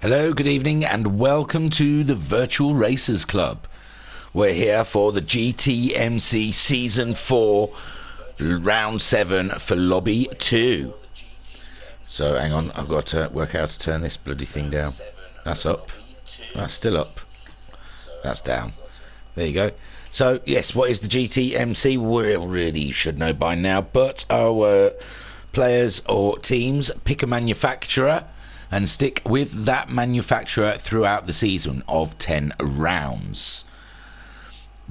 Hello, good evening, and welcome to the Virtual Racers Club. We're here for the GTMC Season 4, Round 7 for Lobby 2. So, hang on, I've got to work out how to turn this bloody thing down. That's up. That's still up. That's down. There you go. So, yes, what is the GTMC? We really should know by now, but our players or teams pick a manufacturer and stick with that manufacturer throughout the season of 10 rounds.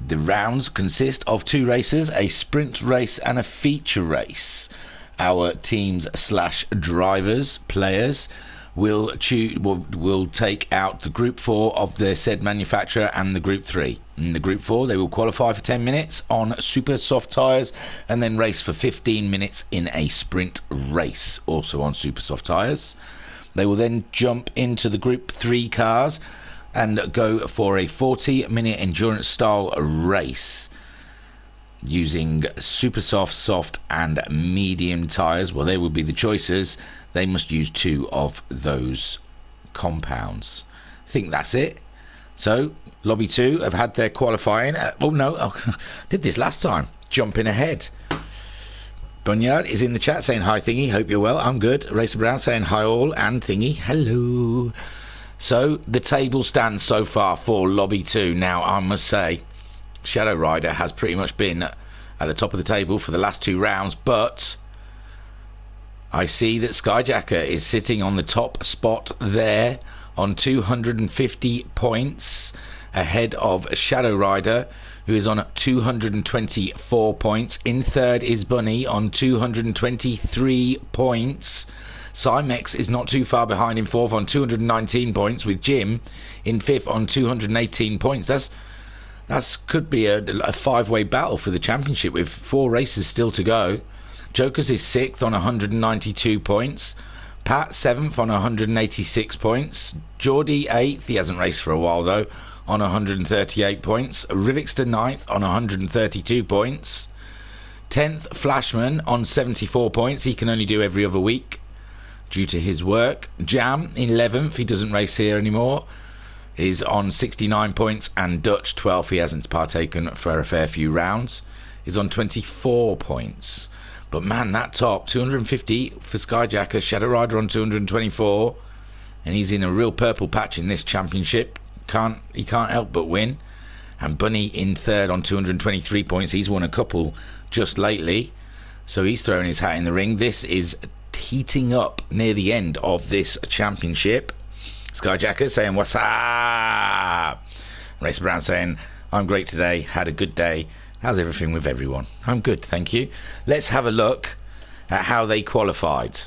The rounds consist of 2 races, a sprint race and a feature race. Our teams / drivers, players, will take out the Group 4 of the said manufacturer and the Group 3. In the Group 4, they will qualify for 10 minutes on super soft tyres and then race for 15 minutes in a sprint race, also on super soft tyres. They will then jump into the Group 3 cars and go for a 40-minute endurance style race using super soft, soft and medium tyres. Well, they will be the choices. They must use 2 of those compounds. I think that's it. So, Lobby 2 have had their qualifying. Did this last time. Jumping ahead. Bunyard is in the chat saying hi Thingy, hope you're well. I'm good. Racer Brown saying hi all, and Thingy, hello. So the table stands so far for Lobby 2. Now I must say Shadow Rider has pretty much been at the top of the table for the last 2 rounds, but I see that Skyjacker is sitting on the top spot there on 250 points ahead of Shadow Rider, who is on 224 points. In third is Bunny on 223 points. Cymex is not too far behind in fourth on 219 points, with Jim in fifth on 218 points. That's could be a 5-way battle for the championship with 4 races still to go. Jokers is 6th on 192 points. Pat 7th on 186 points. Geordie 8th, he hasn't raced for a while though, on 138 points. Rivixter 9th on 132 points. 10th Flashman on 74 points. He can only do every other week due to his work. Jam 11th, he doesn't race here anymore, is on 69 points. And Dutch 12th, he hasn't partaken for a fair few rounds, is on 24 points. But man, that top 250 for Skyjacker, Shadow Rider on 224, and he's in a real purple patch in this championship. He can't help but win. And Bunny in third on 223 points. He's won a couple just lately, so he's throwing his hat in the ring. This is heating up near the end of this championship. Skyjacker saying what's up. Racer Brown saying I'm great today, had a good day. How's everything with everyone? I'm good, thank you. Let's have a look at how they qualified.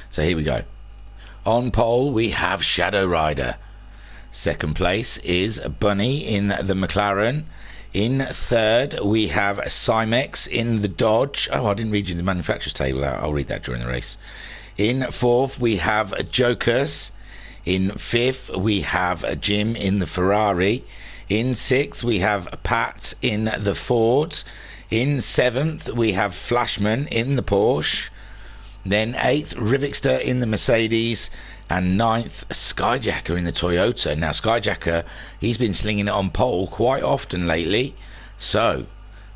So here we go. On pole we have Shadow Rider. Second place is Bunny in the McLaren. In third we have Cymex in the Dodge. Oh, I didn't read you the manufacturer's table out. I'll read that during the race. In fourth we have Jokers. In fifth we have Jim in the Ferrari. In sixth we have Pat in the Ford. In seventh we have Flashman in the Porsche. Then 8th Rivixter in the Mercedes, and 9th Skyjacker in the Toyota. Now Skyjacker, he's been slinging it on pole quite often lately, so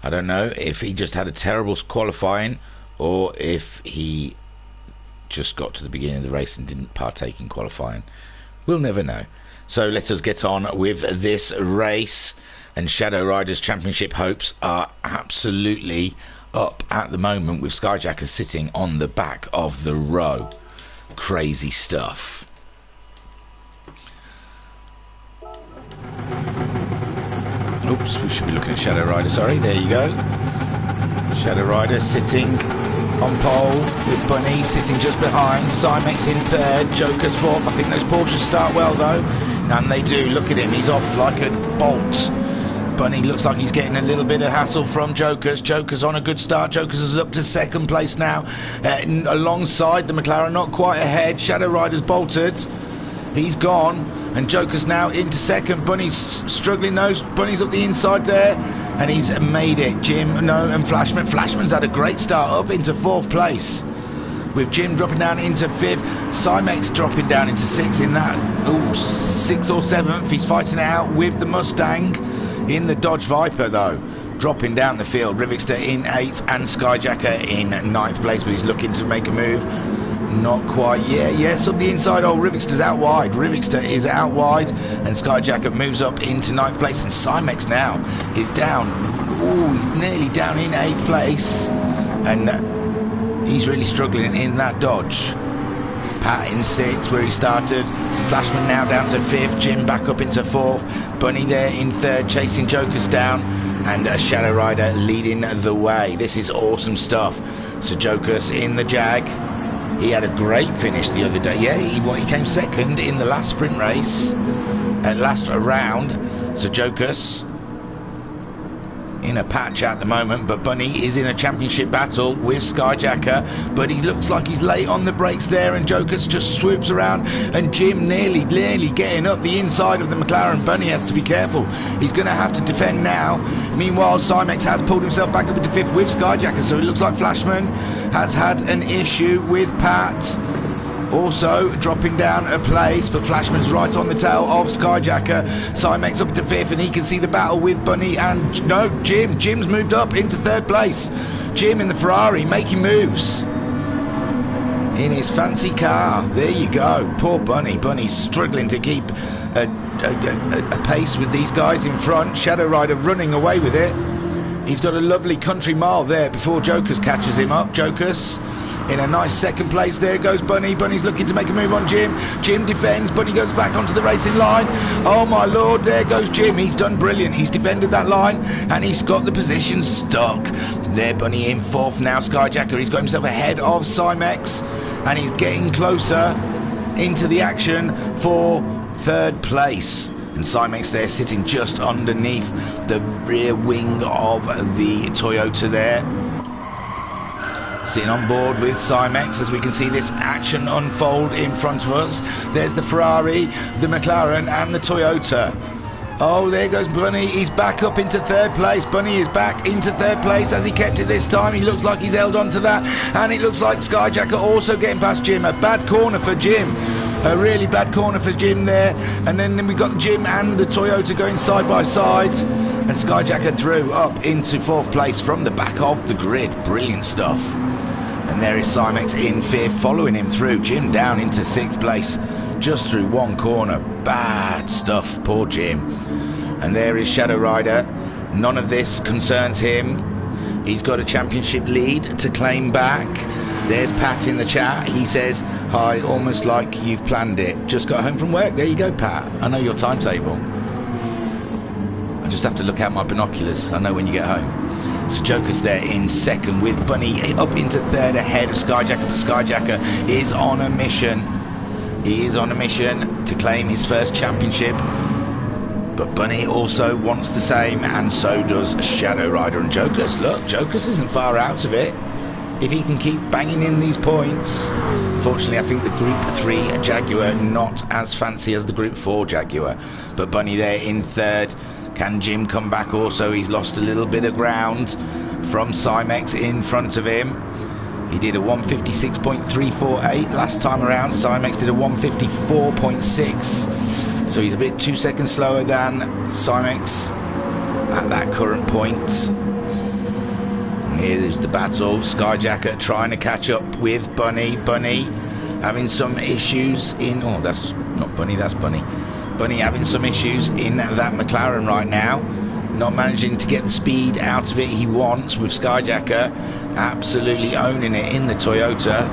I don't know if he just had a terrible qualifying or if he just got to the beginning of the race and didn't partake in qualifying. We'll never know. So let us get on with this race, and Shadow Rider's championship hopes are absolutely up at the moment, with Skyjacker sitting on the back of the row. Crazy stuff. Oops, we should be looking at Shadow Rider, sorry, there you go. Shadow Rider sitting on pole with Bunny sitting just behind. Cymex in third, Joker's fourth. I think those Porsches start well though, and they do. Look at him, he's off like a bolt. Bunny looks like he's getting a little bit of hassle from Jokers. Jokers on a good start. Jokers is up to second place now, alongside the McLaren, not quite ahead. Shadow Rider's bolted. He's gone. And Joker's now into second. Bunny's struggling. No, Bunny's up the inside there. And he's made it. Jim, no, and Flashman. Flashman's had a great start up into 4th place. With Jim dropping down into 5th. Cymex dropping down into 6th in that. 6th or 7th. He's fighting it out with the Mustang in the Dodge Viper, though. Dropping down the field. Rivixter in 8th and Skyjacker in 9th place. But he's looking to make a move. Not quite. Yes, up the inside. Oh, Rivixter's out wide. Rivixter is out wide. And Skyjacker moves up into 9th place. And Cymex now is down. Oh, he's nearly down in 8th place. And he's really struggling in that Dodge. Pat in 6th where he started. Flashman now down to 5th. Jim back up into 4th. Bunny there in 3rd chasing Jokers down. And a Shadow Rider leading the way. This is awesome stuff. So Jokers in the Jag. He had a great finish the other day. Yeah, he came 2nd in the last sprint race. At last round. So Jokers in a patch at the moment, but Bunny is in a championship battle with Skyjacker, but he looks like he's late on the brakes there, and Jokers just swoops around, and Jim nearly getting up the inside of the McLaren. Bunny has to be careful. He's going to have to defend now. Meanwhile, Cymex has pulled himself back up into 5th with Skyjacker, so it looks like Flashman has had an issue with Pat. Also dropping down a place, but Flashman's right on the tail of Skyjacker. Cymex up to 5th, and he can see the battle with Bunny and no, Jim. Jim's moved up into 3rd place. Jim in the Ferrari making moves in his fancy car. There you go. Poor Bunny. Bunny's struggling to keep a pace with these guys in front. Shadow Rider running away with it. He's got a lovely country mile there before Jokers catches him up. Jokers in a nice 2nd place. There goes Bunny. Bunny's looking to make a move on Jim. Jim defends. Bunny goes back onto the racing line. Oh my lord, there goes Jim. He's done brilliant. He's defended that line and he's got the position stuck. There, Bunny in 4th now. Skyjacker, he's got himself ahead of Cymex and he's getting closer into the action for 3rd place. And Cymex there sitting just underneath the rear wing of the Toyota there. Sitting on board with Cymex as we can see this action unfold in front of us. There's the Ferrari, the McLaren and the Toyota. Oh, there goes Bunny. He's back up into 3rd place. Bunny is back into 3rd place as he kept it this time. He looks like he's held on to that. And it looks like Skyjacker also getting past Jim. A bad corner for Jim. A really bad corner for Jim there. And then we've got Jim and the Toyota going side by side. And Skyjacker through up into 4th place from the back of the grid. Brilliant stuff. And there is Cymex in 5th, following him through. Jim down into 6th place, just through one corner. Bad stuff, poor Jim. And there is Shadow Rider. None of this concerns him. He's got a championship lead to claim back. There's Pat in the chat. He says, hi, almost like you've planned it. Just got home from work. There you go, Pat. I know your timetable. I just have to look out my binoculars. I know when you get home. So Joker's there in 2nd with Bunny up into 3rd ahead of Skyjacker, but Skyjacker is on a mission. He is on a mission to claim his 1st championship. But Bunny also wants the same, and so does Shadow Rider and Jokers. Look, Jokers isn't far out of it. If he can keep banging in these points. Unfortunately, I think the Group 3 Jaguar not as fancy as the Group 4 Jaguar. But Bunny there in 3rd. Can Jim come back also? He's lost a little bit of ground from Cymex in front of him. He did a 156.348 last time around. Cymex did a 154.6. So he's a bit 2 seconds slower than Cymex at that current point. And here is the battle. Skyjacker trying to catch up with Bunny. Bunny having some issues in... Oh, that's not Bunny, that's Bunny. Bunny having some issues in that McLaren right now. Not managing to get the speed out of it he wants, with Skyjacker absolutely owning it in the Toyota.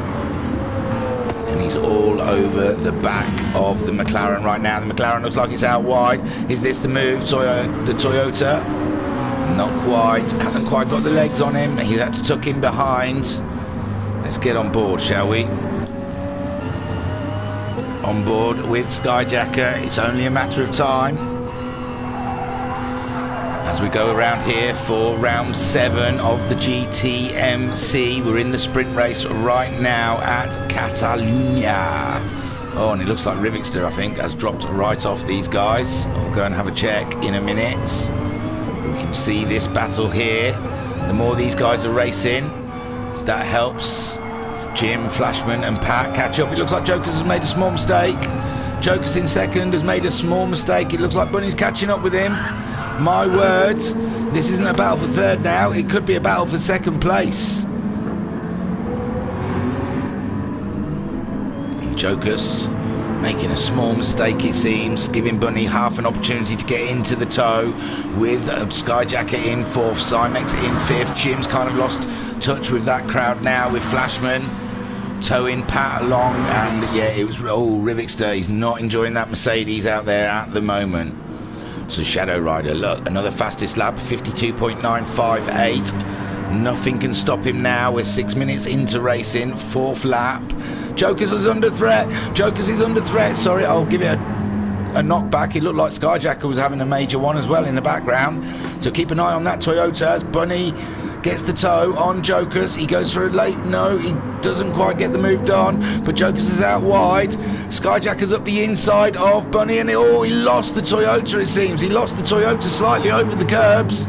And he's all over the back of the McLaren right now. The McLaren looks like it's out wide. Is this the move? The Toyota? Not quite. Hasn't quite got the legs on him. He had to tuck in behind. Let's get on board, shall we? On board with Skyjacker. It's only a matter of time as we go around here for round 7 of the GTMC. We're in the sprint race right now at Catalunya. Oh, and it looks like Rivixter, I think, has dropped right off these guys. I'll go and have a check in a minute. We can see this battle here. The more these guys are racing, that helps Jim, Flashman and Pat catch up. It looks like Jokers has made a small mistake. Jokers in second has made a small mistake. It looks like Bunny's catching up with him. My word, this isn't a battle for third now. It could be a battle for second place. Jokers making a small mistake, it seems, giving Bunny half an opportunity to get into the tow, with Skyjacker in fourth, Cymex in fifth. Jim's kind of lost touch with that crowd now, with Flashman towing Pat along, and yeah, it was Rivixter. He's not enjoying that Mercedes out there at the moment. So Shadow Rider, look, another fastest lap, 52.958. Nothing can stop him now. We're 6 minutes into racing, fourth lap. Jokers is under threat. Jokers is under threat. Sorry, I'll give it a knockback. It looked like Skyjacker was having a major one as well in the background. So keep an eye on that Toyota as Bunny gets the tow on Jokers. He goes for a late. No, he doesn't quite get the move done. But Jokers is out wide. Skyjacker's up the inside of Bunny, and he lost the Toyota, it seems. He lost the Toyota slightly over the curbs.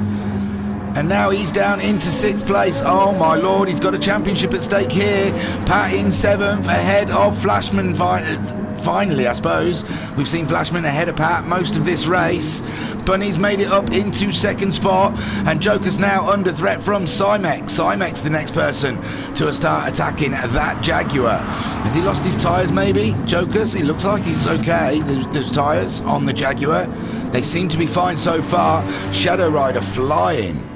And now he's down into sixth place. Oh my lord, he's got a championship at stake here. Pat in seventh, ahead of Flashman. Finally, I suppose, we've seen Flashman ahead of Pat most of this race. Bunny's made it up into second spot, and Joker's now under threat from Cymex. Cymex, the next person to start attacking that Jaguar. Has he lost his tyres maybe? Joker's, it looks like he's okay. There's tyres on the Jaguar. They seem to be fine so far. Shadow Rider flying.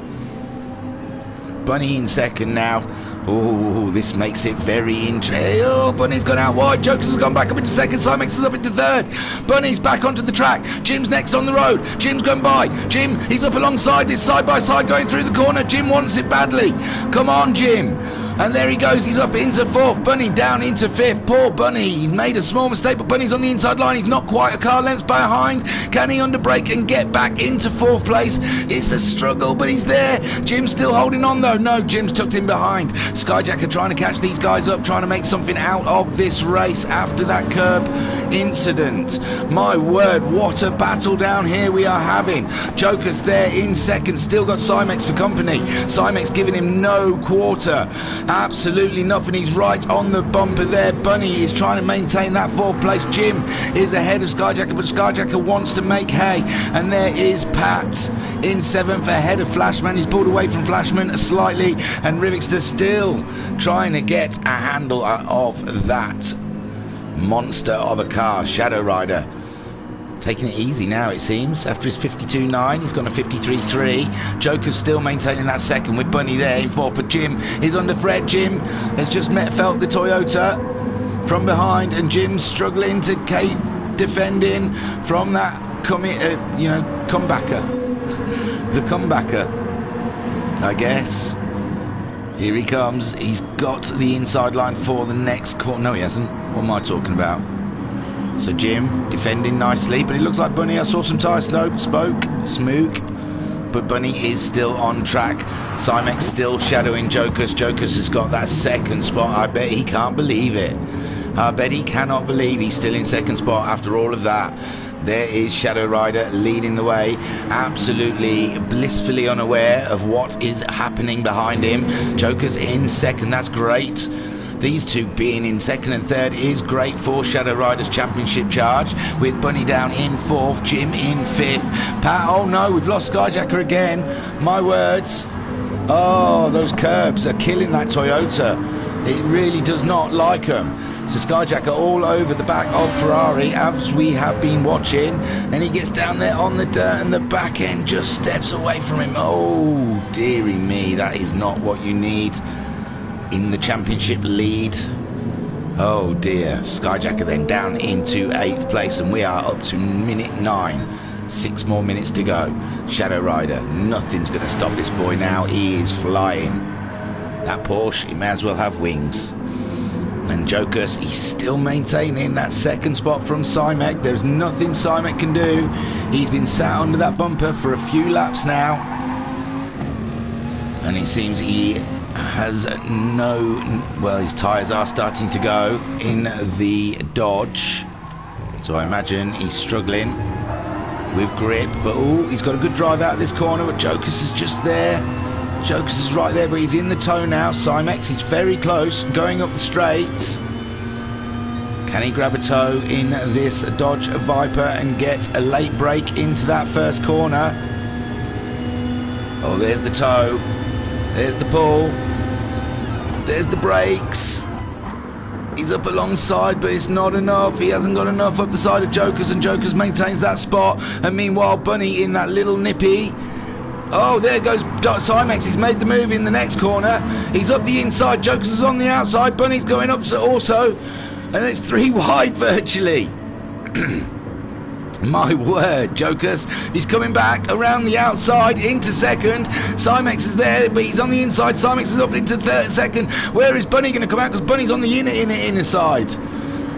Bunny in second now. Oh, this makes it very interesting. Oh, Bunny's gone out wide. Jokers has gone back up into second. Cymex is up into third. Bunny's back onto the track. Jim's next on the road. Jim's going by. Jim, he's up alongside this side by side going through the corner. Jim wants it badly. Come on, Jim. And there he goes. He's up into fourth. Bunny down into fifth. Poor Bunny. He's made a small mistake, but Bunny's on the inside line. He's not quite a car length behind. Can he underbrake and get back into fourth place? It's a struggle, but he's there. Jim's still holding on though. No, Jim's tucked in behind. Skyjacker trying to catch these guys up, trying to make something out of this race after that curb incident. My word, what a battle down here we are having. Joker's there in second. Still got Cymex for company. Cymex giving him no quarter. Absolutely nothing. He's right on the bumper there. Bunny is trying to maintain that fourth place. Jim is ahead of Skyjacker, but Skyjacker wants to make hay. And there is Pat in seventh, ahead of Flashman. He's pulled away from Flashman slightly, and Rivixter still trying to get a handle of that monster of a car. Shadow Rider taking it easy now, it seems. After his 52.9, he's gone to 53.3. Joker's still maintaining that second with Bunny there in fourth, but Jim is under threat. Jim has just felt the Toyota from behind, and Jim's struggling to keep defending from that comebacker. The comebacker, I guess. Here he comes. He's got the inside line for the next corner. No, he hasn't. What am I talking about? So Jim defending nicely, but it looks like Bunny, I saw some tyre smoke, but Bunny is still on track. Cymex still shadowing Jokers. Jokers has got that second spot. I bet he can't believe it. I bet he cannot believe he's still in second spot after all of that. There is Shadow Rider leading the way, absolutely blissfully unaware of what is happening behind him. Joker's in second, that's great. These two being in second and third is great for Shadow Rider's championship charge, with Bunny down in fourth, Jim in fifth. Pat, oh no, we've lost Skyjacker again. My words. Oh, those curbs are killing that Toyota. It really does not like them. So Skyjacker all over the back of Ferrari, as we have been watching, and he gets down there on the dirt, and the back end just steps away from him. Oh, dearie me, that is not what you need in the championship lead. Oh dear. Skyjacker then down into 8th place, and we are up to minute 9. 6 more minutes to go. Shadow Rider, nothing's going to stop this boy now. He is flying. That Porsche, he may as well have wings. And Jokers, he's still maintaining that second spot from Cymex. There's nothing Cymex can do. He's been sat under that bumper for a few laps now, and it seems he has well, his tyres are starting to go in the Dodge, so I imagine he's struggling with grip, but he's got a good drive out of this corner, but Jokers is just there. Jokers is right there, but he's in the toe now. Simex is very close, going up the straight. Can he grab a toe in this Dodge Viper and get a late break into that first corner? Oh, there's the toe. There's the pull. There's the brakes. He's up alongside, but it's not enough. He hasn't got enough up the side of Jokers, and Jokers maintains that spot. And meanwhile, Bunny in that little nippy. Oh, there goes Simex. He's made the move in the next corner. He's up the inside. Jokers is on the outside. Bunny's going up also. And it's 3 wide virtually. My word, Jokers. He's coming back around the outside into second. Simex is there, but he's on the inside. Simex is up into second. Where is Bunny going to come out? Because Bunny's on the inner side.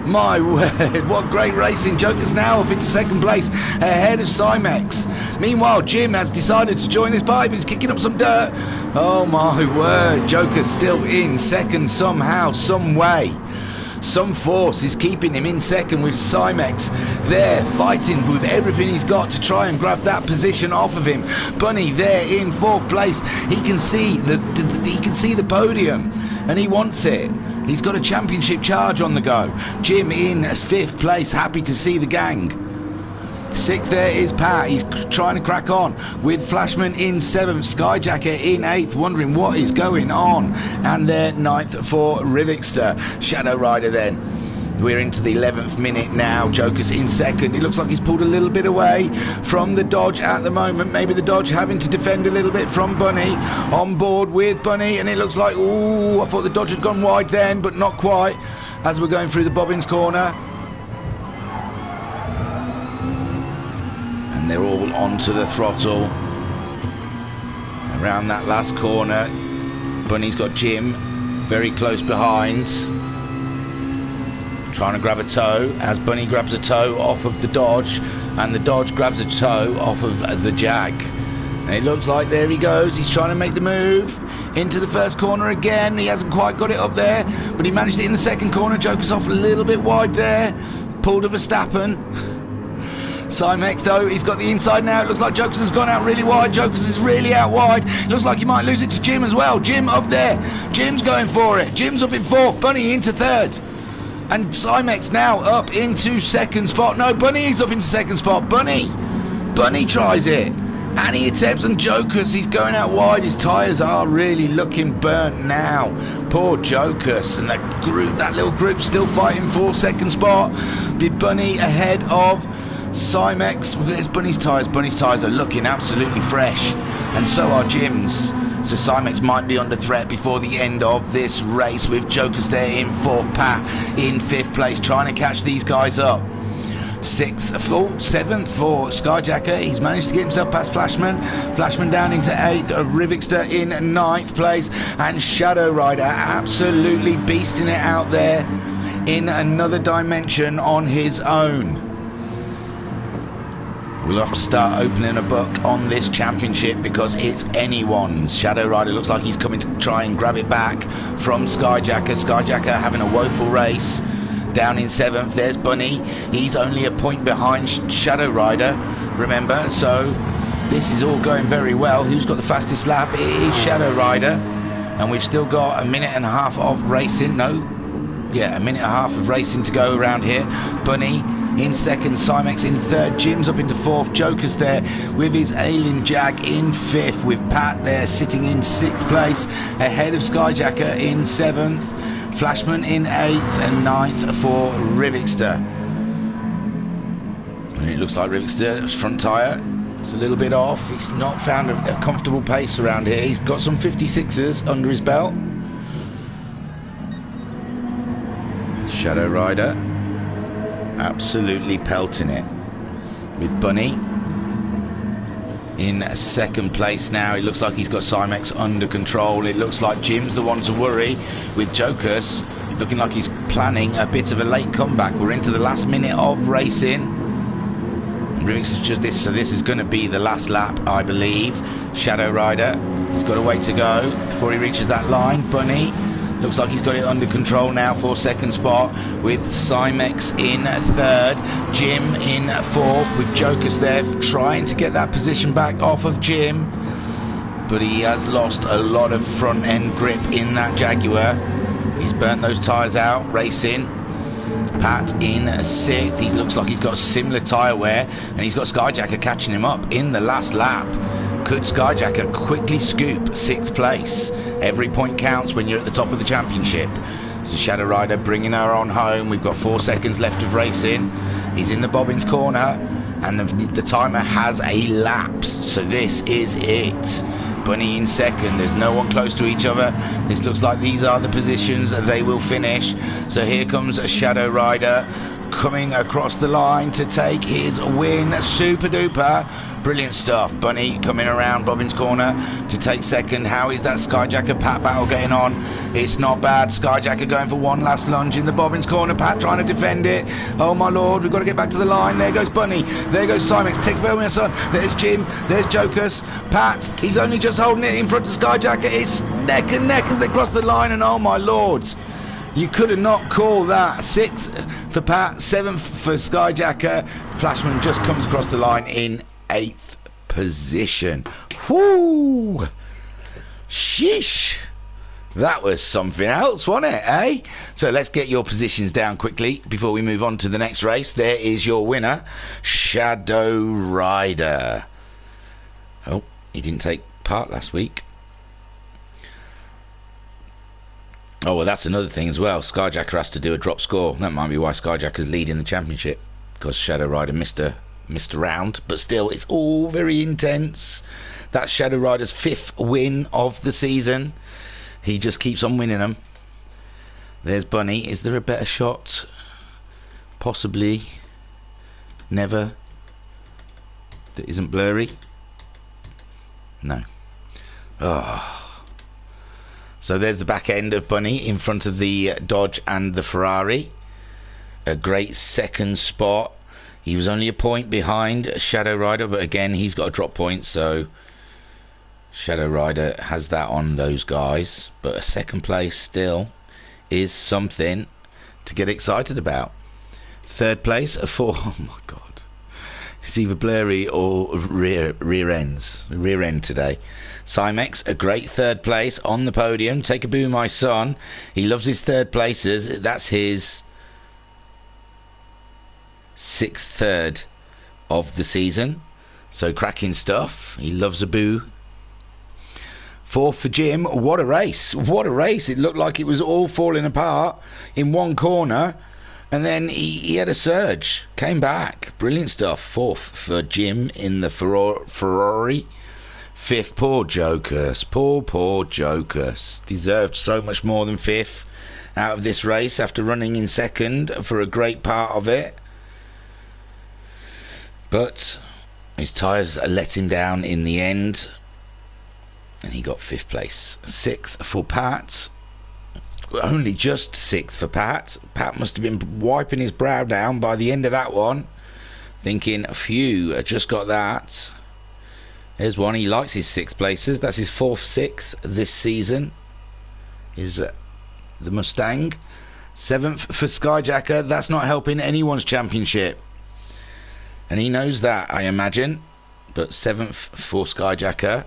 My word, what great racing. Jokers now up into second place ahead of Simex. Meanwhile, Jim has decided to join this party, but he's kicking up some dirt. Oh my word, Joker's still in second somehow, some way. Some force is keeping him in second, with Simex there fighting with everything he's got to try and grab that position off of him. Bunny there in fourth place. He can see the podium, and he wants it. He's got a championship charge on the go. Jim in fifth place, happy to see the gang. Sixth there is Pat. He's trying to crack on with Flashman in seventh, Skyjacker in eighth, wondering what is going on. And there ninth for Rivixter. Shadow Rider then. We're into the 11th minute now. Joker's in second. It looks like he's pulled a little bit away from the Dodge at the moment. Maybe the Dodge having to defend a little bit from Bunny. On board with Bunny, and it looks like, ooh, I thought the Dodge had gone wide then, but not quite, as we're going through the Bobbins corner. And they're all onto the throttle. Around that last corner, Bunny's got Jim very close behind. Trying to grab a toe as Bunny grabs a toe off of the Dodge, and the Dodge grabs a toe off of the Jag. And it looks like there he goes. He's trying to make the move into the first corner again. He hasn't quite got it up there, but he managed it in the second corner. Joker's off a little bit wide there. Pulled a Verstappen. Simex though, he's got the inside now. It looks like Jokers has gone out really wide. Jokers is really out wide. Looks like he might lose it to Jim as well. Jim up there. Jim's going for it. Jim's up in fourth. Bunny into third. And Simex now up into second spot. No, Bunny is up into second spot. Bunny tries it. And he attempts, and Jokers, he's going out wide. His tyres are really looking burnt now. Poor Jokers. And that little group still fighting for second spot. Big Bunny ahead of Simex. Where's Bunny's tyres? Bunny's tyres are looking absolutely fresh. And so are Jim's. So Simex might be under threat before the end of this race, with Jokers there in fourth, Pat in fifth place, trying to catch these guys up. Seventh for Skyjacker. He's managed to get himself past Flashman. Flashman down into eighth, Rivixter in ninth place, and Shadow Rider absolutely beasting it out there in another dimension on his own. We'll have to start opening a book on this championship, because it's anyone's. Shadow Rider looks like he's coming to try and grab it back from Skyjacker. Skyjacker having a woeful race. Down in seventh, there's Bunny. He's only a point behind Shadow Rider, remember, so this is all going very well. Who's got the fastest lap? It is Shadow Rider. And we've still got a minute and a half of racing. A minute and a half of racing to go around here. Bunny in second, Simex in third, Jim's up into fourth, Joker's there with his Alien Jag in fifth, with Pat there sitting in sixth place, ahead of Skyjacker in seventh, Flashman in eighth, and ninth for Rivixter. And it looks like Rivixter's front tyre is a little bit off. He's not found a comfortable pace around here. He's got some 56ers under his belt. Shadow Rider absolutely pelting it, with Bunny in second place now. It looks like he's got Simex under control. It looks like Jim's the one to worry, with Jokers looking like he's planning a bit of a late comeback. We're into the last minute of racing. Rivix is just this, so this is going to be the last lap, I believe. Shadow Rider, he's got a way to go before he reaches that line. Bunny looks like he's got it under control now for second spot, with Cymex in third, Jim in fourth, with Jokers there trying to get that position back off of Jim, but he has lost a lot of front end grip in that Jaguar. He's burnt those tyres out racing. Pat in sixth. He looks like he's got similar tyre wear, and he's got Skyjacker catching him up in the last lap. Could Skyjacker quickly scoop sixth place? Every point counts when you're at the top of the championship. So Shadow Rider bringing her on home. We've got 4 seconds left of racing. He's in the bobbins corner, and the timer has elapsed. So this is it. Bunny in second. There's no one close to each other. This looks like these are the positions they will finish. So here comes Shadow Rider coming across the line to take his win. Super duper brilliant stuff. Bunny coming around Bobbins corner to take second. How is that Skyjacker Pat battle getting on? It's not bad. Skyjacker going for one last lunge in the Bobbins corner. Pat trying to defend it. Oh my lord, we've got to get back to the line. There goes Bunny, there goes Cymex. Take Bowman's son. There's Jim, there's Jokers. Pat, he's only just holding it in front of Skyjacker. It's neck and neck as they cross the line, and oh my lords, you could have not called that. 6th for Pat, 7th for Skyjacker. Flashman just comes across the line in 8th position. Whoo! Sheesh! That was something else, wasn't it, eh? So let's get your positions down quickly before we move on to the next race. There is your winner, Shadow Rider. Oh, he didn't take part last week. Oh, well, that's another thing as well. Skyjacker has to do a drop score. That might be why Skyjacker's leading the championship, because Shadow Rider missed a round. But still, it's all very intense. That's Shadow Rider's 5th win of the season. He just keeps on winning them. There's Bunny. Is there a better shot? Possibly. Never. That isn't blurry. No. Oh. So there's the back end of Bunny in front of the Dodge and the Ferrari. A great second spot. He was only a point behind Shadow Rider, but again, he's got a drop point, so Shadow Rider has that on those guys. But a second place still is something to get excited about. Third place, a 4. Oh my god. It's either blurry or rear end today. Cymex, a great third place on the podium. Take a boo, my son. He loves his third places. That's his 6th third of the season. So cracking stuff. He loves a boo. 4th for Jim. What a race. What a race. It looked like it was all falling apart in one corner. And then he had a surge. Came back. Brilliant stuff. 4th for Jim in the Ferrari. 5th, poor Jokers. Poor Jokers. Deserved so much more than 5th out of this race after running in 2nd for a great part of it. But his tyres let him down in the end, and he got 5th place. 6th for Pat. Only just 6th for Pat. Pat must have been wiping his brow down by the end of that one, thinking, phew, I just got that. There's one. He likes his 6th places. That's his 4th 6th this season, is the Mustang. 7th for Skyjacker. That's not helping anyone's championship, and he knows that, I imagine. But 7th for Skyjacker.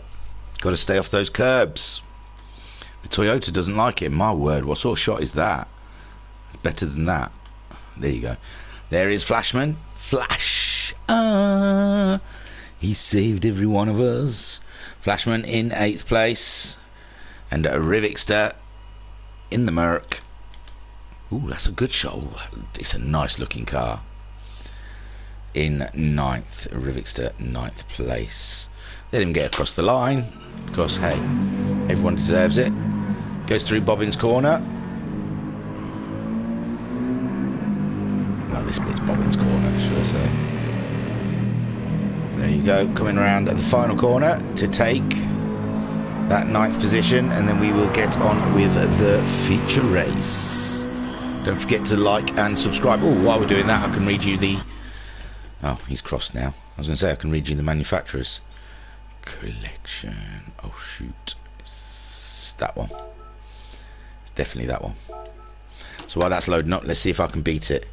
Got to stay off those curbs. The Toyota doesn't like it. My word, what sort of shot is that? Better than that. There you go. There is Flashman. Flash. He saved every one of us. Flashman in 8th place. And a Rivixter in the Merc. Ooh, that's a good shot. Ooh, it's a nice looking car. In 9th. Rivixter, 9th place. Let him get across the line, because hey, everyone deserves it. Goes through Bobbins corner. No, this bit's Bobbins corner, should I say. There you go, coming around at the final corner to take that 9th position, and then we will get on with the feature race. Don't forget to like and subscribe. Oh, while we're doing that, I can read you the Oh, he's crossed now. I was going to say I can read you the manufacturers. Collection. Oh shoot. It's that one. It's definitely that one. So while that's loading up, let's see if I can beat it.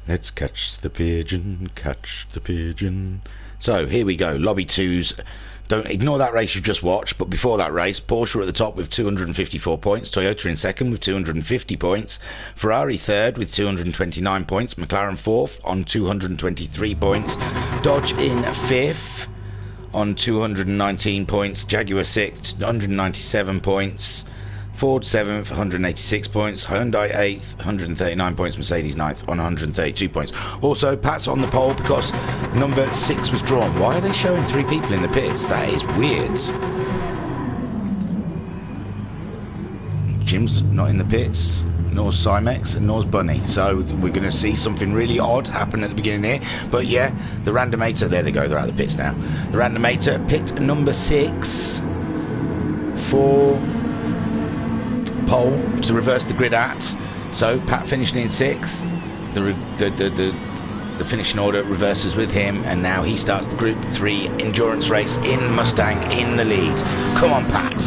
Let's catch the pigeon, catch the pigeon. So here we go, Lobby 2's. Don't ignore that race you've just watched, but before that race, Porsche at the top with 254 points, Toyota in second with 250 points, Ferrari third with 229 points, McLaren fourth on 223 points, Dodge in fifth on 219 points, Jaguar sixth, 197 points, Ford 7th, 186 points, Hyundai 8th, 139 points, Mercedes 9th on 132 points. Also, Pat's on the pole because number 6 was drawn. Why are they showing 3 people in the pits? That is weird. Jim's not in the pits, nor Cymex, and nor Bunny. So we're going to see something really odd happen at the beginning here. But yeah, the randomator, there they go, they're out of the pits now. The randomator, pit number 6 for pole to reverse the grid at. So Pat finishing in 6th. The finishing order reverses with him, and now he starts the Group 3 endurance race in Mustang in the lead. Come on, Pat.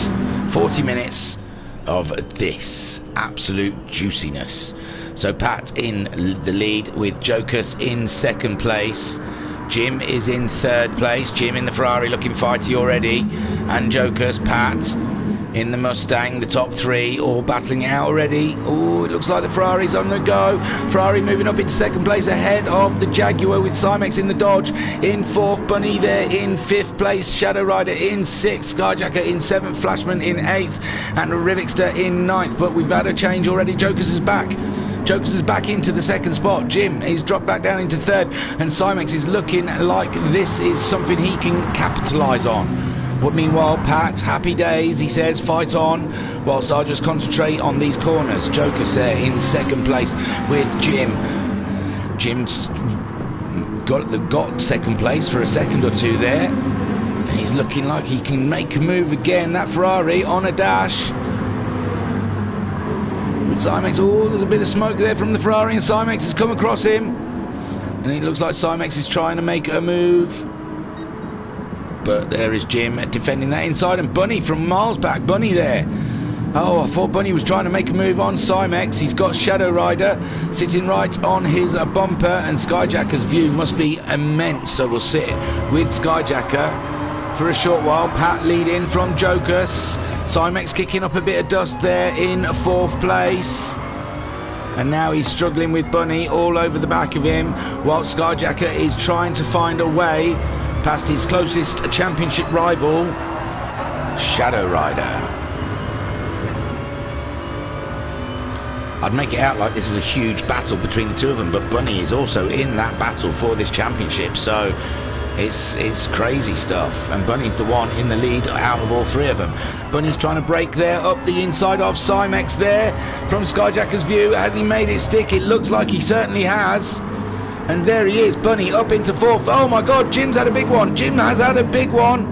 40 minutes of this absolute juiciness. So Pat in the lead with Jokus in 2nd place. Jim is in 3rd place. Jim in the Ferrari looking fighty already, and Jokus, Pat in the Mustang, the top 3 all battling it out already. Oh, it looks like the Ferrari's on the go. Ferrari moving up into 2nd place ahead of the Jaguar with Cymex in the Dodge in 4th, Bunny there in 5th place, Shadow Rider in 6th, Skyjacker in 7th, Flashman in 8th, and Rivixter in 9th. But we've had a change already. Jokus is back. Jokus is back into the 2nd spot. Jim is dropped back down into 3rd, and Cymex is looking like this is something he can capitalise on. But meanwhile, Pat, happy days, he says, fight on, whilst I just concentrate on these corners. Jokus there in 2nd place with Jim. Jim's got 2nd place for a second or two there. And he's looking like he can make a move again. That Ferrari on a dash. With Cymex, oh, there's a bit of smoke there from the Ferrari, and Cymex has come across him. And it looks like Cymex is trying to make a move. But there is Jim defending that inside, and Bunny from miles back. Bunny there. Oh, I thought Bunny was trying to make a move on Cymex. He's got Shadow Rider sitting right on his bumper, and Skyjacker's view must be immense. So we'll sit with Skyjacker for a short while. Pat leading from Jokus. Cymex kicking up a bit of dust there in 4th place. And now he's struggling with Bunny all over the back of him, while Skyjacker is trying to find a way past his closest championship rival, Shadow Rider. I'd make it out like this is a huge battle between the two of them, but Bunny is also in that battle for this championship, so it's crazy stuff. And Bunny's the one in the lead out of all 3 of them. Bunny's trying to break there up the inside of Cymex there from Skyjacker's view. Has he made it stick? It looks like he certainly has. And there he is, Bunny up into 4th. Oh my God, Jim's had a big one. Jim has had a big one.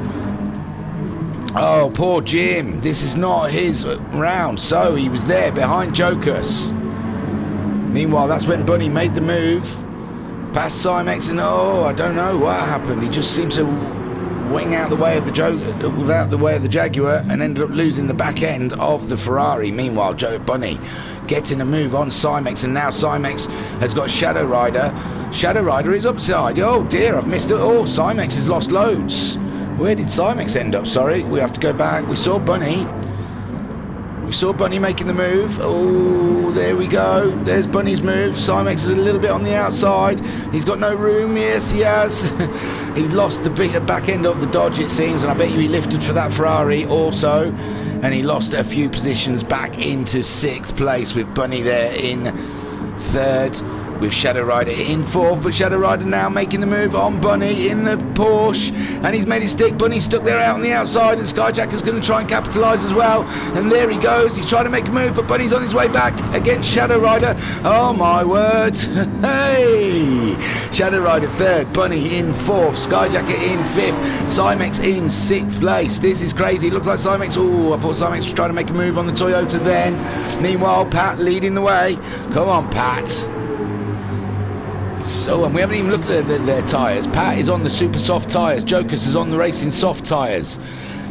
Oh, poor Jim. This is not his round. So he was there behind Jokus. Meanwhile, that's when Bunny made the move past Cymex, and oh, I don't know what happened. He just seemed to wing out the way of the Jaguar, and ended up losing the back end of the Ferrari. Meanwhile, Bunny getting a move on Cymex, and now Cymex has got Shadow Rider. Shadow Rider is upside. Oh dear, I've missed it all. Cymex has lost loads. Where did Cymex end up? Sorry, we have to go back. We saw Bunny. We saw Bunny making the move. Oh, there we go. There's Bunny's move. Cymex is a little bit on the outside. He's got no room. Yes, he has. He lost the back end of the Dodge, it seems, and I bet you he lifted for that Ferrari also. And he lost a few positions back into 6th place with Bunny there in 3rd. With Shadow Rider in 4th, but Shadow Rider now making the move on Bunny in the Porsche, and he's made it stick. Bunny's stuck there out on the outside, and Skyjacker's going to try and capitalise as well, and there he goes. He's trying to make a move, but Bunny's on his way back against Shadow Rider. Oh my word. Hey, Shadow Rider 3rd, Bunny in 4th, Skyjacker in 5th, Cymex in 6th place. This is crazy. It looks like Cymex, oh, I thought Cymex was trying to make a move on the Toyota then. Meanwhile, Pat leading the way. Come on, Pat. So, and we haven't even looked at their tyres. Pat is on the super soft tyres. Jokers is on the racing soft tyres.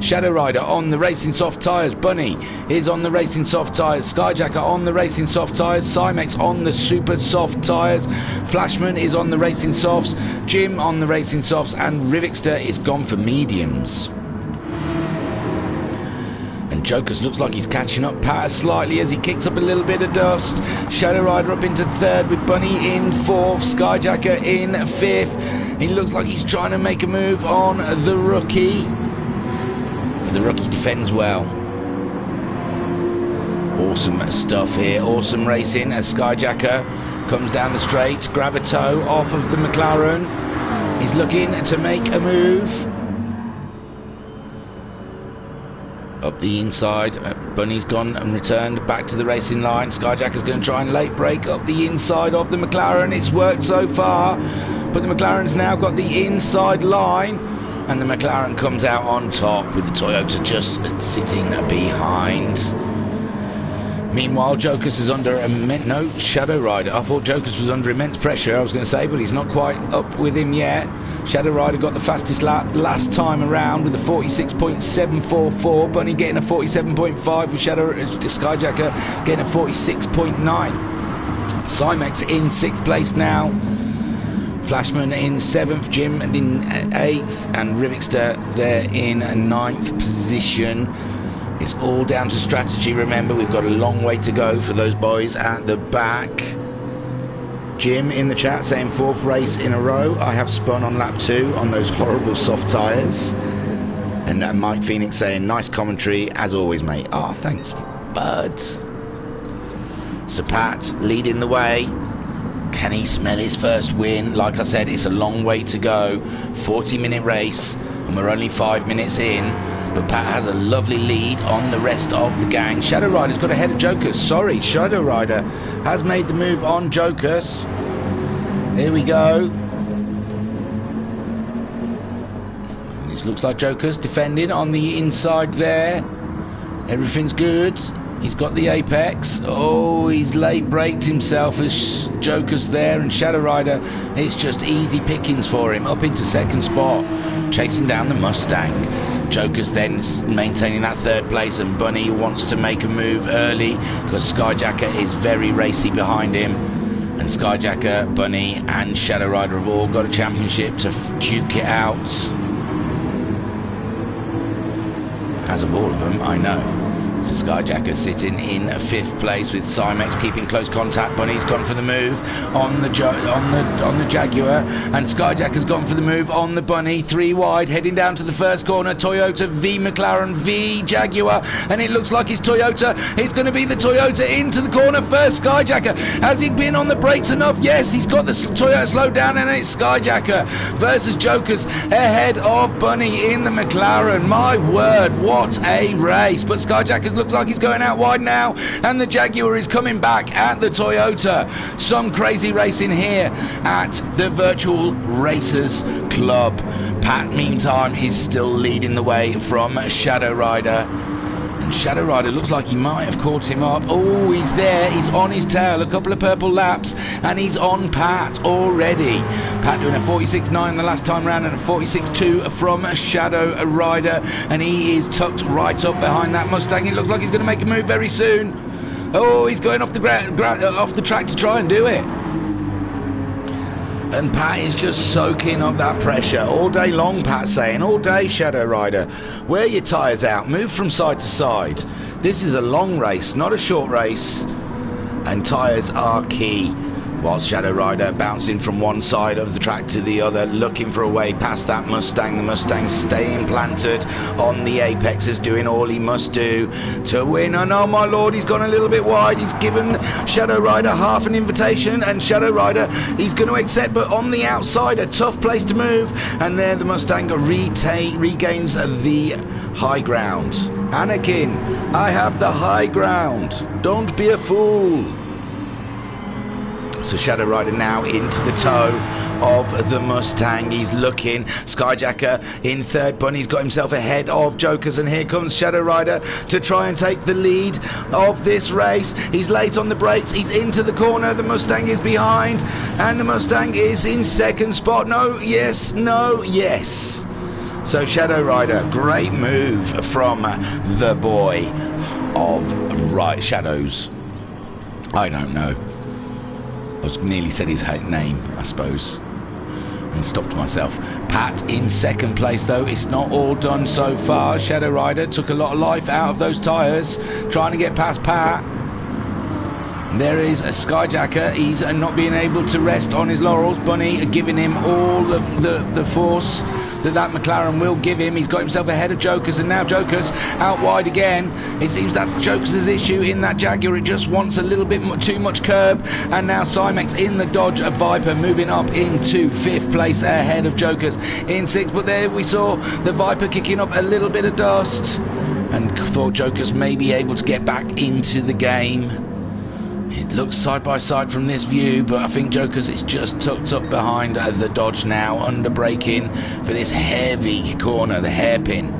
Shadow Rider on the racing soft tyres. Bunny is on the racing soft tyres. Skyjacker on the racing soft tyres. Cymex on the super soft tyres. Flashman is on the racing softs. Jim on the racing softs. And Rivixter is gone for mediums. And Jokers looks like he's catching up Pat slightly as he kicks up a little bit of dust. Shadow Rider up into third with Bunny in fourth. Skyjacker in fifth. He looks like he's trying to make a move on the rookie. The rookie defends well. Awesome stuff here. Awesome racing as Skyjacker comes down the straight. Grab a toe off of the McLaren. He's looking to make a move. Up the inside. Bunny's gone and returned back to the racing line. Skyjacker's going to try and late break up the inside of the McLaren. It's worked so far. But the McLaren's now got the inside line. And the McLaren comes out on top with the Toyota just sitting behind. Meanwhile, Jokers is under no, Shadow Rider. I thought Jokers was under immense pressure, I was going to say, but he's not quite up with him yet. Shadow Rider got the fastest lap last time around with a 46.744. Bunny getting a 47.5 with Skyjacker getting a 46.9. Cymex in 6th place now. Flashman in 7th, Jim in 8th, and Rivixter there in 9th position. It's all down to strategy. Remember, we've got a long way to go for those boys at the back. Jim in the chat saying 4th race in a row. I have spun on lap 2 on those horrible soft tyres. And Mike Phoenix saying nice commentary as always, mate. Ah, thanks, bud. So Pat leading the way. Can he smell his first win? Like I said, it's a long way to go. 40-minute race, and we're only 5 minutes in. But Pat has a lovely lead on the rest of the gang. Shadow Rider's got ahead of Jokers. Sorry, Shadow Rider has made the move on Jokers. Here we go. This looks like Jokers defending on the inside there. Everything's good. He's got the apex. Oh, he's late braked himself as Jokers there, and Shadow Rider, it's just easy pickings for him. Up into 2nd spot, chasing down the Mustang. Jokers then maintaining that 3rd place, and Bunny wants to make a move early because Skyjacker is very racy behind him. And Skyjacker, Bunny and Shadow Rider have all got a championship to duke it out. As of all of them, I know. So Skyjacker sitting in 5th place with Cymex keeping close contact. Bunny's gone for the move on the Jaguar, and Skyjacker's gone for the move on the Bunny. 3 wide, heading down to the first corner. Toyota v McLaren v Jaguar, and it looks like it's Toyota. It's going to be the Toyota into the corner first. Skyjacker, has he been on the brakes enough? Yes, he's got the Toyota slowed down, and it's Skyjacker versus Jokers ahead of Bunny in the McLaren. My word, what a race! But Skyjacker's looks like he's going out wide now, and the Jaguar is coming back at the Toyota. Some crazy racing here at the Virtual Racers Club. Pat, meantime, is still leading the way from Shadow Rider. And Shadow Rider looks like he might have caught him up. Oh, he's there. He's on his tail. A couple of purple laps, and he's on Pat already. Pat doing a 46.9 the last time round and a 46.2 from Shadow Rider. And he is tucked right up behind that Mustang. It looks like he's going to make a move very soon. Oh, he's going off the track to try and do it. And Pat is just soaking up that pressure all day long. Pat saying all day, Shadow Rider, wear your tyres out, move from side to side. This is a long race, not a short race, and tyres are key. Whilst Shadow Rider bouncing from one side of the track to the other, looking for a way past that Mustang. The Mustang staying planted on the apexes, doing all he must do to win. And oh my lord, he's gone a little bit wide. He's given Shadow Rider half an invitation, and Shadow Rider, he's going to accept, but on the outside, a tough place to move. And there the Mustang regains the high ground. Anakin, I have the high ground. Don't be a fool. So Shadow Rider now into the toe of the Mustang. He's looking. Skyjacker in third. Bunny's got himself ahead of Jokers, and here comes Shadow Rider to try and take the lead of this race. He's late on the brakes. He's into the corner. The Mustang is behind, and the Mustang is in second spot. No, yes, no, yes. So Shadow Rider, great move from the boy of Shadows. I don't know. I was nearly said his name, I suppose, and stopped myself. Pat in second place, though. It's not all done so far. Shadow Rider took a lot of life out of those tyres, trying to get past Pat. There is a Skyjacker. He's not being able to rest on his laurels. Bunny giving him all the force that McLaren will give him. He's got himself ahead of Jokers, and now Jokers out wide again. It seems that's Jokers' issue in that Jaguar. It just wants a little bit too much curb. And now Cymex in the Dodge Viper, moving up into fifth place ahead of Jokers in sixth. But there we saw the Viper kicking up a little bit of dust, and thought Jokers may be able to get back into the game. It looks side by side from this view, but I think Jokers is just tucked up behind the Dodge now, under braking for this heavy corner, the hairpin.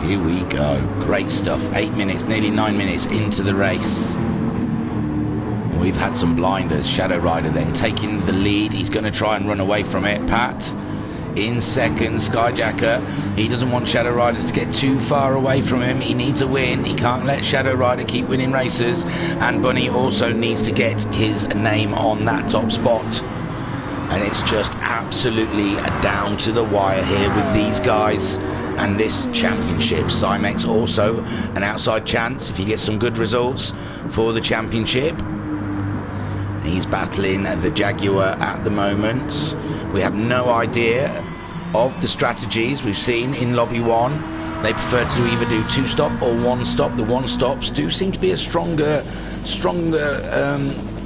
Here we go. Great stuff. 8 minutes, nearly 9 minutes into the race. We've had some blinders. Shadow Rider then taking the lead. He's going to try and run away from it. Pat in second. Skyjacker, he doesn't want Shadow Riders to get too far away from him. He needs a win. He can't let Shadow Rider keep winning races, and Bunny also needs to get his name on that top spot. And it's just absolutely down to the wire here with these guys and this championship. Cymex also an outside chance if he gets some good results for the championship. He's battling the Jaguar at the moment. We have no idea of the strategies we've seen in Lobby 1. They prefer to either do 2-stop or 1-stop. The 1-stops do seem to be a stronger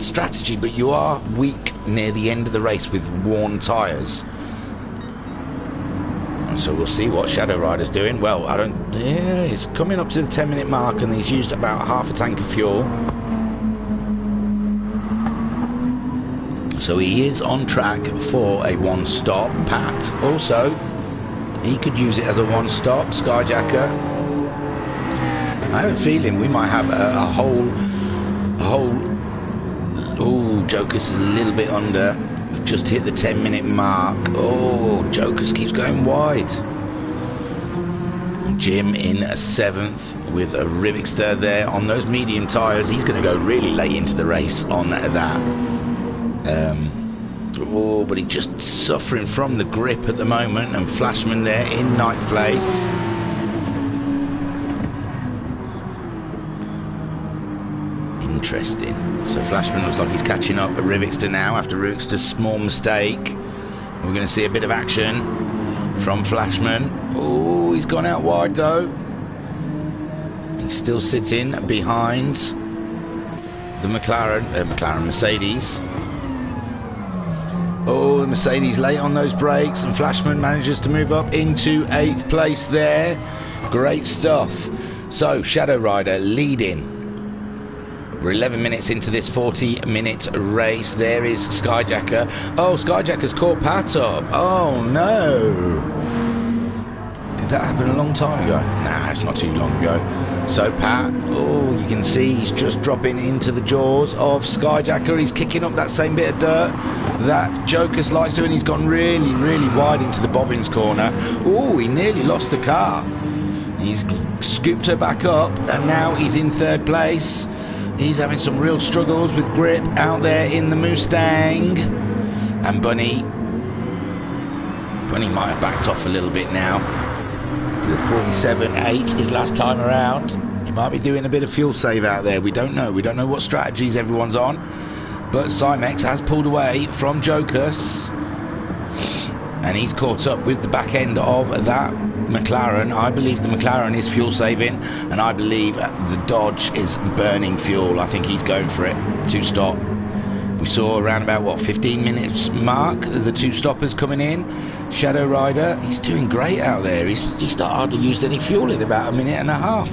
strategy, but you are weak near the end of the race with worn tyres. And so we'll see what Shadow Rider's doing. Well, he's coming up to the 10-minute mark, and he's used about half a tank of fuel. So he is on track for a 1-stop. Pat also, he could use it as a 1-stop. Skyjacker, I have a feeling we might have a whole. Oh, Jokers is a little bit under. We've just hit the 10-minute mark. Oh, Jokers keeps going wide. Jim in 7th with a Rivixter there on those medium tyres. He's going to go really late into the race on that. But he's just suffering from the grip at the moment, and Flashman there in 9th place. Interesting. So Flashman looks like he's catching up at Rivixter now after Rivixter's small mistake. We're going to see a bit of action from Flashman. Oh, he's gone out wide though. He's still sitting behind the Mercedes. Oh, the Mercedes late on those brakes, and Flashman manages to move up into 8th place there. Great stuff. So Shadow Rider leading. We're 11 minutes into this 40-minute race. There is Skyjacker. Oh, Skyjacker's caught Pat up. Oh no. Did that happen a long time ago? Nah, it's not too long ago. So Pat, oh, you can see he's just dropping into the jaws of Skyjacker. He's kicking up that same bit of dirt that Jokers likes to, and he's gone really, really wide into the bobbins corner. Oh, he nearly lost the car. He's scooped her back up, and now he's in 3rd place. He's having some real struggles with grip out there in the Mustang. And Bunny might have backed off a little bit now. To the 47.8 his last time around. He might be doing a bit of fuel save out there. We don't know. We don't know what strategies everyone's on. But Cymex has pulled away from Jokers, and he's caught up with the back end of that McLaren. I believe the McLaren is fuel saving, and I believe the Dodge is burning fuel. I think he's going for it. 2-stop. We saw around about, what, 15 minutes mark, the 2-stoppers coming in. Shadow Rider, he's doing great out there. He's not hardly used any fuel in about a minute and a half.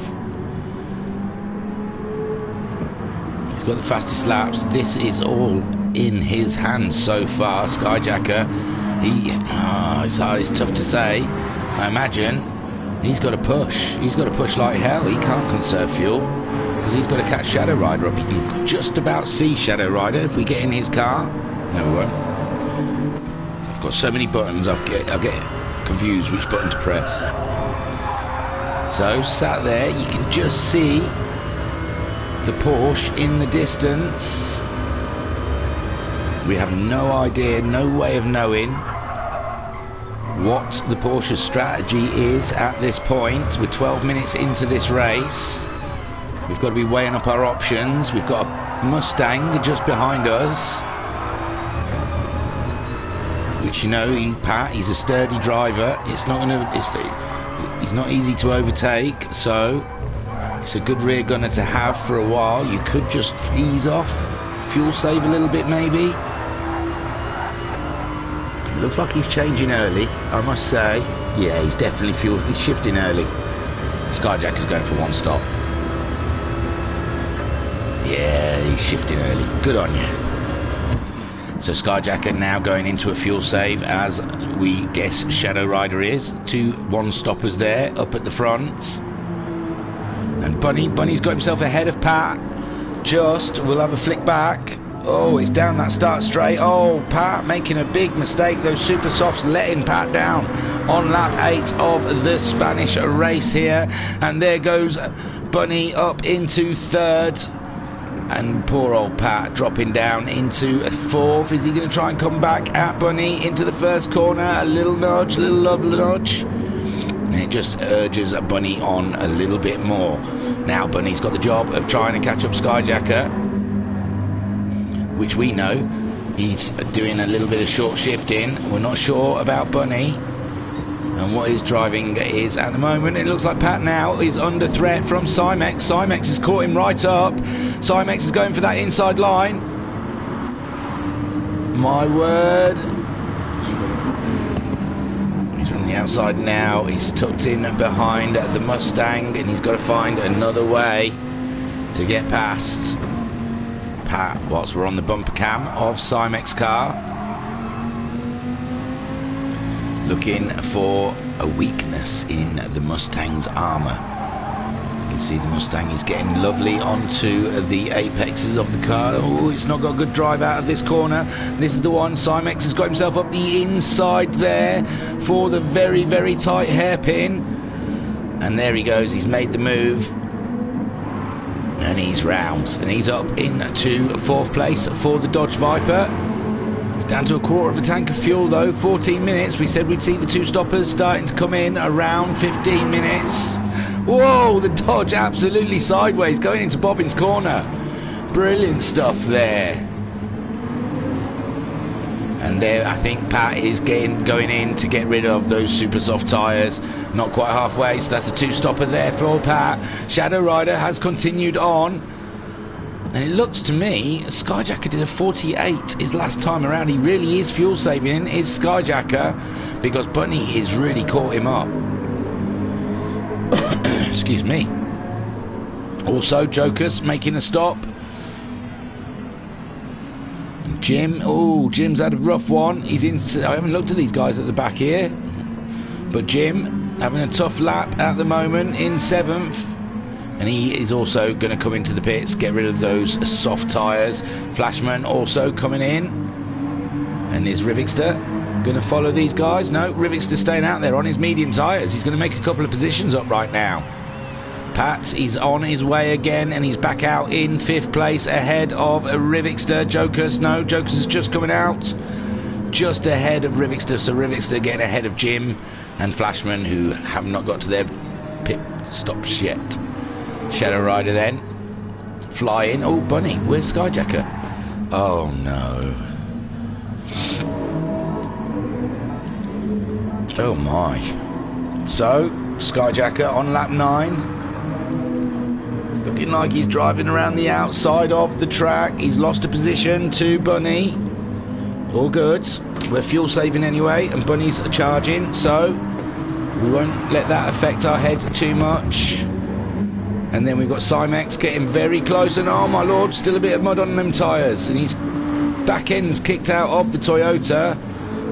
He's got the fastest laps. This is all in his hands so far. Skyjacker, it's tough to say. I imagine he's got to push. He's got to push like hell. He can't conserve fuel because he's got to catch Shadow Rider up. He can just about see Shadow Rider if we get in his car. No, we won't. I've got so many buttons, I'll get confused which button to press. So, sat there, you can just see the Porsche in the distance. We have no idea, no way of knowing what the Porsche's strategy is at this point. We're 12 minutes into this race. We've got to be weighing up our options. We've got a Mustang just behind us, which, you know, Pat, he's a sturdy driver. He's not easy to overtake, so it's a good rear gunner to have for a while. You could just ease off, fuel save a little bit maybe. It looks like he's changing early, I must say. Yeah, he's definitely he's shifting early. Skyjacker's going for one stop. Yeah, he's shifting early. Good on you. So Skyjacker now going into a fuel save, as we guess Shadow Rider is. 2 one-stoppers there up at the front. And Bunny's got himself ahead of Pat. We'll have a flick back. Oh, it's down that start straight. Oh, Pat making a big mistake. Those super softs letting Pat down on lap 8 of the Spanish race here. And there goes Bunny up into 3rd. And poor old Pat dropping down into 4th. Is he going to try and come back at Bunny into the first corner? A little nudge, a little love nudge. And it just urges Bunny on a little bit more. Now Bunny's got the job of trying to catch up Skyjacker, which we know he's doing a little bit of short shifting. We're not sure about Bunny and what his driving is at the moment. It looks like Pat now is under threat from Cymex. Cymex has caught him right up. Cymex is going for that inside line. My word. He's from the outside now. He's tucked in behind the Mustang, and he's got to find another way to get past Pat whilst we're on the bumper cam of Cymex car. Looking for a weakness in the Mustang's armour. You can see the Mustang is getting lovely onto the apexes of the car. Oh, it's not got a good drive out of this corner. This is the one. Cymex has got himself up the inside there for the very, very tight hairpin. And there he goes. He's made the move. And he's round. And he's up into 4th place for the Dodge Viper. It's down to a quarter of a tank of fuel though. 14 minutes. We said we'd see the 2 stoppers starting to come in around 15 minutes. Whoa, the Dodge absolutely sideways going into Bobbin's corner. Brilliant stuff there. And there I think Pat is going in to get rid of those super soft tyres. Not quite halfway, so that's a 2 stopper there for Pat. Shadow Rider has continued on. And it looks to me, Skyjacker did a 48 his last time around. He really is fuel saving, is Skyjacker, because Bunny has really caught him up. Excuse me. Also, Joker's making a stop. Jim's had a rough one. He's in. I haven't looked at these guys at the back here, but Jim having a tough lap at the moment in 7th. And he is also going to come into the pits, get rid of those soft tyres. Flashman also coming in. And is Rivixter going to follow these guys? No, Rivixter staying out there on his medium tyres. He's going to make a couple of positions up right now. Pat is on his way again, and he's back out in 5th place ahead of Rivixter. Joker's is just coming out. Just ahead of Rivixter. So Rivixter getting ahead of Jim and Flashman, who have not got to their pit stops yet. Shadow Rider then flying. Oh, Bunny, where's Skyjacker? Oh no. Oh my. So Skyjacker on lap 9, looking like he's driving around the outside of the track. He's lost a position to Bunny. All good. We're fuel saving anyway, and Bunny's charging, so we won't let that affect our head too much. And then we've got Cymex getting very close, and oh my lord, still a bit of mud on them tyres, and he's back end's kicked out of the Toyota,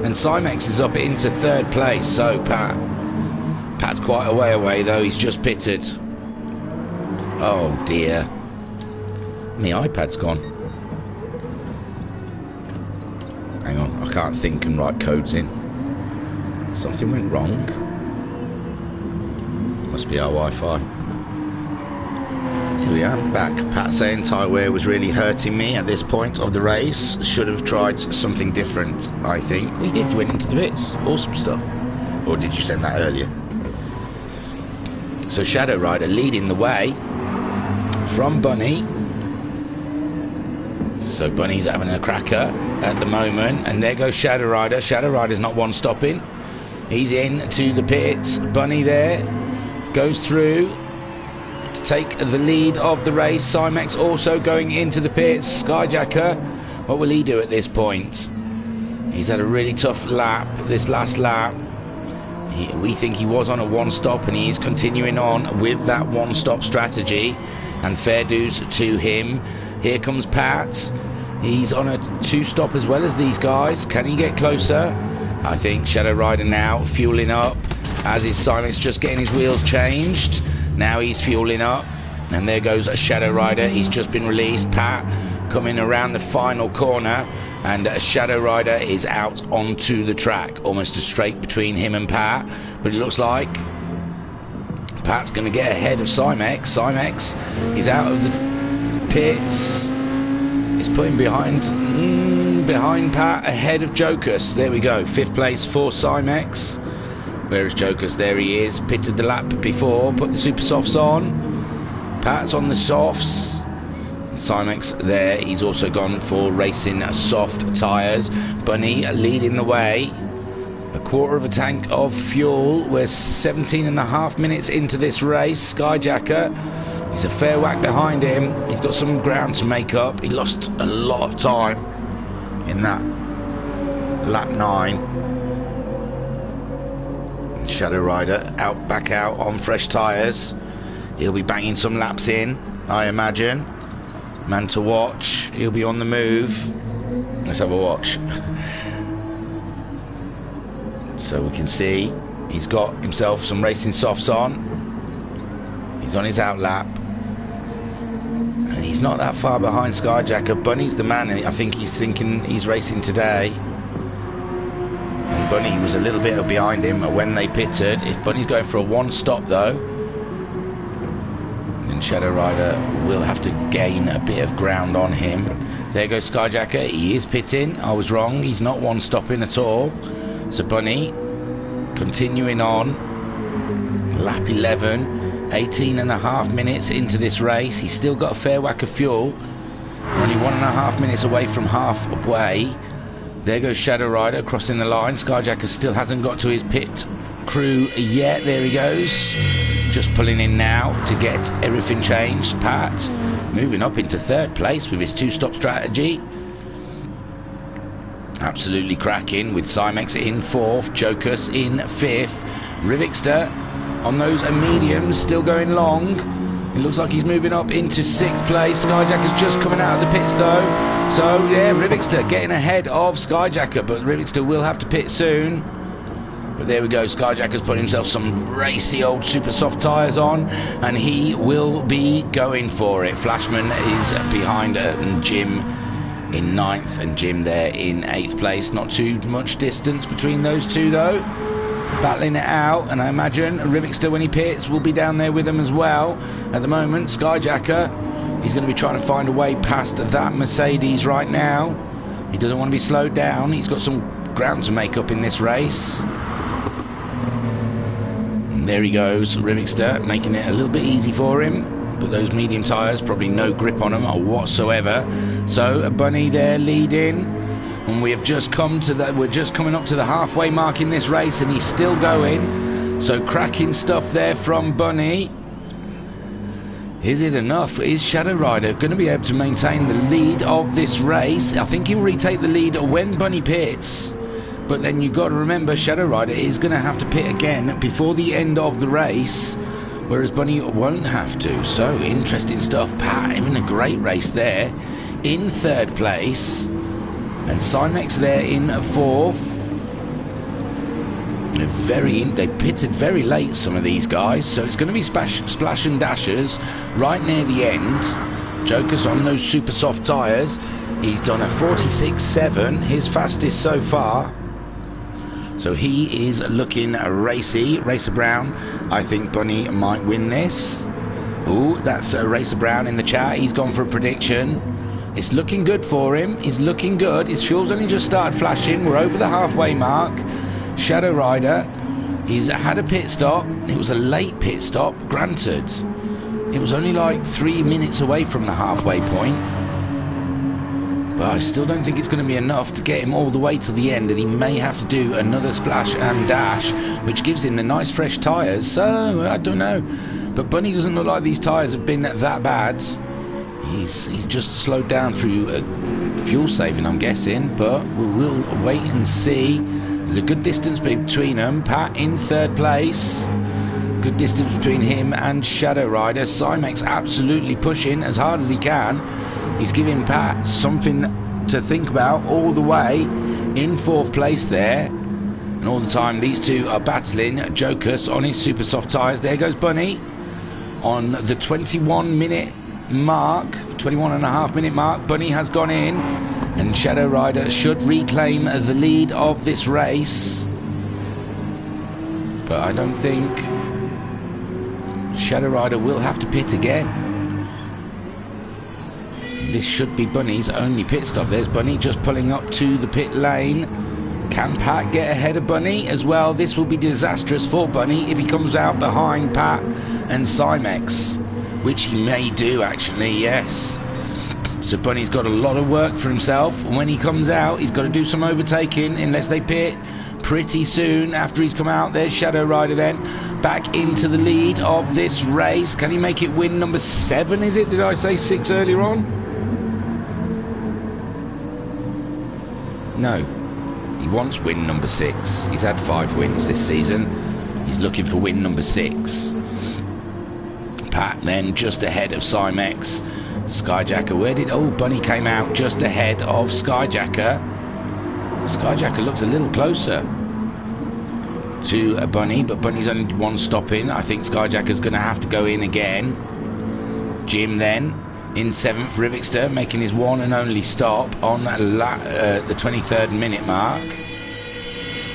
and Simex is up into third place. So Pat's quite a way away though. He's just pitted. Oh dear, my iPad's gone. Hang on, I can't think and write codes in. Something went wrong. Must be our Wi-Fi. Here we are, back. Pat saying tyre wear was really hurting me at this point of the race. Should have tried something different, I think. We did win into the bits. Awesome stuff. Or did you send that earlier? So Shadow Rider leading the way from Bunny. So Bunny's having a cracker at the moment. And there goes Shadow Rider. Shadow Rider's not one stopping. He's in to the pits. Bunny there goes through to take the lead of the race. Simex also going into the pits. Skyjacker, what will he do at this point? He's had a really tough lap, this last lap. We think he was on a one-stop, and he is continuing on with that one-stop strategy, and fair dues to him. Here comes Pat. He's on a two-stop as well as these guys. Can he get closer? I think Shadow Rider now fueling up, as is Simex just getting his wheels changed. Now he's fueling up, and there goes a Shadow Rider. He's just been released. Pat coming around the final corner, and a Shadow Rider is out onto the track, almost a straight between him and Pat, but it looks like Pat's going to get ahead of Simex. Simex is out of the pits. He's putting behind Pat, ahead of Jokus. There we go, 5th place for Simex. Where is Jokus? There he is. Pitted the lap before, put the super softs on. Pat's on the softs. Simex there, he's also gone for racing soft tyres. Bunny leading the way. A quarter of a tank of fuel. We're 17.5 minutes into this race. Skyjacker, he's a fair whack behind him. He's got some ground to make up. He lost a lot of time in that lap 9. Shadow Rider back out on fresh tyres. He'll be banging some laps in, I imagine. Man to watch. He'll be on the move. Let's have a watch. So we can see he's got himself some racing softs on. He's on his out lap, and he's not that far behind Skyjacker. Bunny's the man, and I think he's thinking he's racing today. And Bunny was a little bit behind him when they pitted. If Bunny's going for a one-stop though, then Shadow Rider will have to gain a bit of ground on him. There goes Skyjacker. He is pitting. I was wrong. He's not one-stopping at all. So Bunny continuing on. Lap 11. 18.5 minutes into this race. He's still got a fair whack of fuel. Only 1.5 minutes away from halfway. There goes Shadow Rider crossing the line. Skyjacker still hasn't got to his pit crew yet. There he goes. Just pulling in now to get everything changed. Pat moving up into 3rd place with his two-stop strategy. Absolutely cracking, with Simex in 4th, Jokus in 5th. Rivixter on those mediums, still going long. It looks like he's moving up into 6th place. Skyjacker's just coming out of the pits though. So yeah, Rivixter getting ahead of Skyjacker, but Rivixter will have to pit soon. But there we go, Skyjacker's putting himself some racy old super soft tyres on, and he will be going for it. Flashman is behind Jim in 9th, and Jim there in 8th place. Not too much distance between those two though. Battling it out, and I imagine Rivixter, when he pits, will be down there with them as well. At the moment, Skyjacker, he's going to be trying to find a way past that Mercedes right now. He doesn't want to be slowed down. He's got some ground to make up in this race. And there he goes, Rivixter, making it a little bit easy for him. But those medium tyres, probably no grip on them whatsoever. So Bunny there leading, and we have just come to that. We're just coming up to the halfway mark in this race, and he's still going. So cracking stuff there from Bunny. Is it enough? Is Shadow Rider going to be able to maintain the lead of this race? I think he'll retake the lead when Bunny pits. But then you've got to remember, Shadow Rider is going to have to pit again before the end of the race, whereas Bunny won't have to. So interesting stuff. Pat having a great race there in 3rd place. And Cymex there in fourth. They pitted very late, some of these guys, so it's going to be splash and dashers right near the end. Joker's on those super soft tyres. He's done a 46.7, his fastest so far. So he is looking racy. Racer Brown, I think Bunny might win this. Ooh, that's Racer Brown in the chat. He's gone for a prediction. It's looking good for him. He's looking good. His fuel's only just started flashing. We're over the halfway mark. Shadow Rider, he's had a pit stop. It was a late pit stop, granted. It was only like 3 minutes away from the halfway point. But I still don't think it's going to be enough to get him all the way to the end, and he may have to do another splash and dash, which gives him the nice fresh tyres. So, I don't know. But Bunny doesn't look like these tyres have been that bad. He's just slowed down through fuel saving, I'm guessing. But we will wait and see. There's a good distance between them. Pat in third place. Good distance between him and Shadow Rider. Cymex absolutely pushing as hard as he can. He's giving Pat something to think about all the way in fourth place there. And all the time these two are battling. Jokus on his super soft tyres. There goes Bunny on the 21-minute mark. 21.5-minute mark. Bunny has gone in. And Shadow Rider should reclaim the lead of this race. But I don't think Shadow Rider will have to pit again. This should be Bunny's only pit stop. There's Bunny just pulling up to the pit lane. Can Pat get ahead of Bunny as well? This will be disastrous for Bunny if he comes out behind Pat and Cymex, which he may do actually, yes. So Bunny's got a lot of work for himself. When he comes out, he's got to do some overtaking unless they pit pretty soon after he's come out. There's Shadow Rider then, back into the lead of this race. Can he make it win number 7, is it? Did I say 6 earlier on? No. He wants win number 6. He's had 5 wins this season. He's looking for win number 6. Pat then just ahead of Cymex. Skyjacker, where did... Oh, Bunny came out just ahead of Skyjacker. Skyjacker looks a little closer to a Bunny, but Bunny's only one stop in. I think Skyjacker's going to have to go in again. Jim then in 7th. Rivixter making his one and only stop on the 23rd minute mark.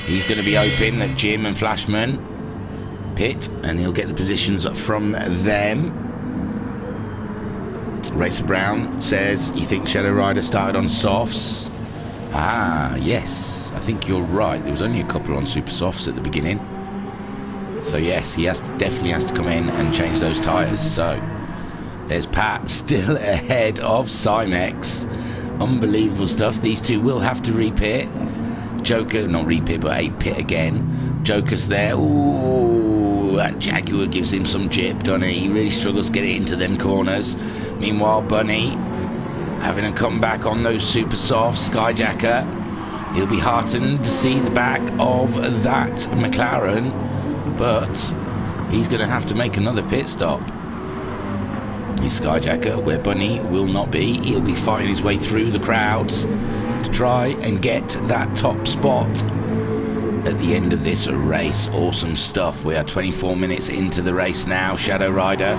He's going to be hoping that Jim and Flashman pit, and he'll get the positions from them. Racer Brown says he thinks Shadow Rider started on softs. Ah, yes, I think you're right. There was only a couple on super softs at the beginning. So yes, he definitely has to come in and change those tyres. So there's Pat still ahead of Cymex. Unbelievable stuff. These two will have to repit. Joker, not repit, but a pit again. Joker's there. Ooh, that Jaguar gives him some jip, doesn't he? He really struggles to get it into them corners. Meanwhile, Bunny having a comeback on those super softs. Skyjacker, he'll be heartened to see the back of that McLaren, but he's going to have to make another pit stop. He's Skyjacker, where Bunny will not be. He'll be fighting his way through the crowds to try and get that top spot at the end of this race. Awesome stuff. We are 24 minutes into the race now. Shadow Rider,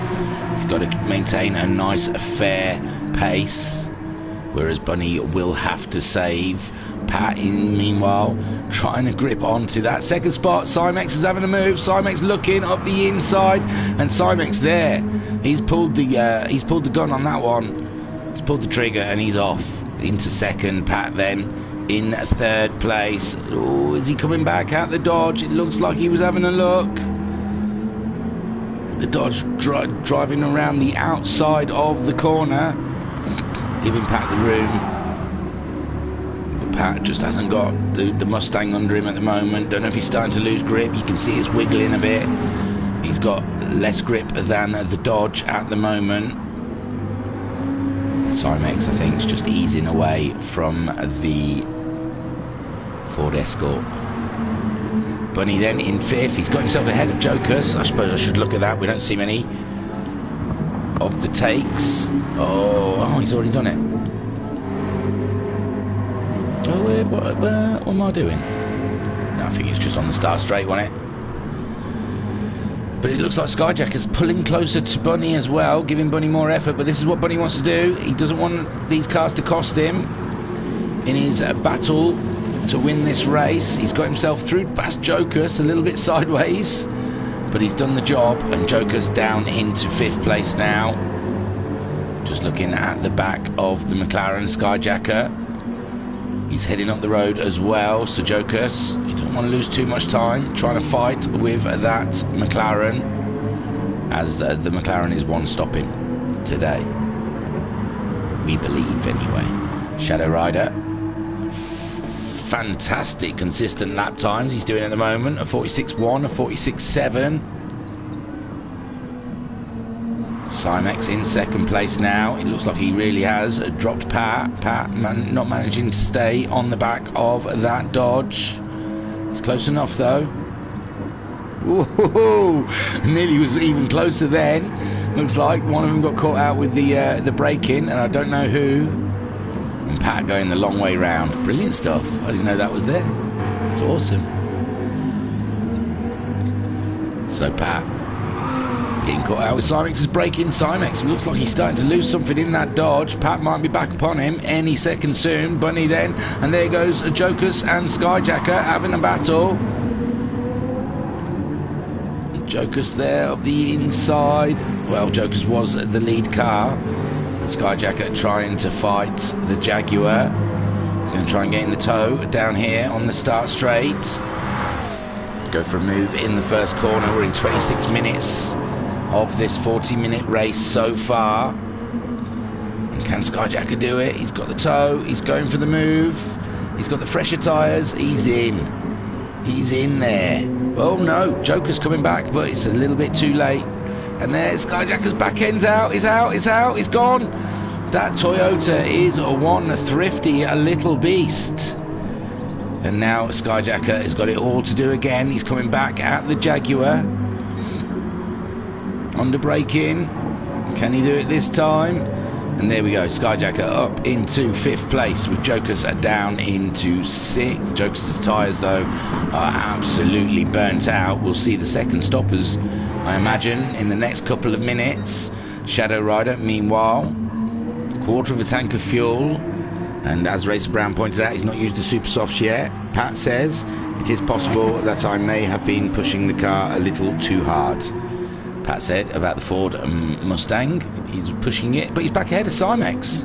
he's got to maintain a nice fair pace, whereas Bunny will have to save. Pat in meanwhile trying to grip onto that second spot. Cymex is having a move. Cymex looking up the inside, and Cymex there, he's pulled the gun on that one. He's pulled the trigger and he's off into second. Pat then in third place. Oh, is he coming back out the Dodge? It looks like he was having a look. The Dodge driving around the outside of the corner, giving Pat the room. But Pat just hasn't got the Mustang under him at the moment. Don't know if he's starting to lose grip. You can see it's wiggling a bit. He's got less grip than the Dodge at the moment. Cymex, I think, is just easing away from the Ford Escort. Bunny then in 5th. He's got himself ahead of Jokers. I suppose I should look at that. We don't see many of the takes. Oh, he's already done it. What am I doing? No, I think it's just on the start straight, wasn't it? But it looks like Skyjacker's pulling closer to Bunny as well, giving Bunny more effort, but this is what Bunny wants to do. He doesn't want these cars to cost him in his battle to win this race. He's got himself through past Jokus a little bit sideways, but he's done the job, and Joker's down into 5th place now. Just looking at the back of the McLaren. Skyjacker, he's heading up the road as well, so Jokus, you don't want to lose too much time trying to fight with that McLaren, as the McLaren is one stopping today, we believe anyway. Shadow Rider, fantastic consistent lap times he's doing at the moment, a 46.1, a 46.7. Simex in 2nd place now. It looks like he really has dropped Pat. Not managing to stay on the back of that Dodge. It's close enough though. Whoa, nearly was even closer then. Looks like one of them got caught out with the braking, and I don't know who. And Pat going the long way round. Brilliant stuff. I didn't know that was there. It's awesome. So Pat getting caught out with Simex's braking. Simex looks like he's starting to lose something in that Dodge. Pat might be back upon him any second soon. Bunny then, and there goes Jokus and Skyjacker having a battle. Jokus there up the inside. Well, Jokus was the lead car. And Skyjacker trying to fight the Jaguar. He's going to try and get in the tow down here on the start straight. Go for a move in the first corner. We're in 26 minutes of this 40-minute race so far. And can Skyjacker do it? He's got the tow, he's going for the move, he's got the fresher tyres, he's in there. Oh no, Joker's coming back, but it's a little bit too late. And there, Skyjacker's back end's out, he's gone. That Toyota is one thrifty, a little beast. And now Skyjacker has got it all to do again. He's coming back at the Jaguar. Under braking, can he do it this time? And there we go, Skyjacker up into 5th place with Jokus down into 6th. Jokus' tyres though are absolutely burnt out. We'll see the second stoppers, I imagine, in the next couple of minutes. Shadow Rider, meanwhile, quarter of a tank of fuel, and as Racer Brown pointed out, he's not used the super softs yet. Pat says it is possible that I may have been pushing the car a little too hard. Pat said about the Ford Mustang, he's pushing it, but he's back ahead of Simex,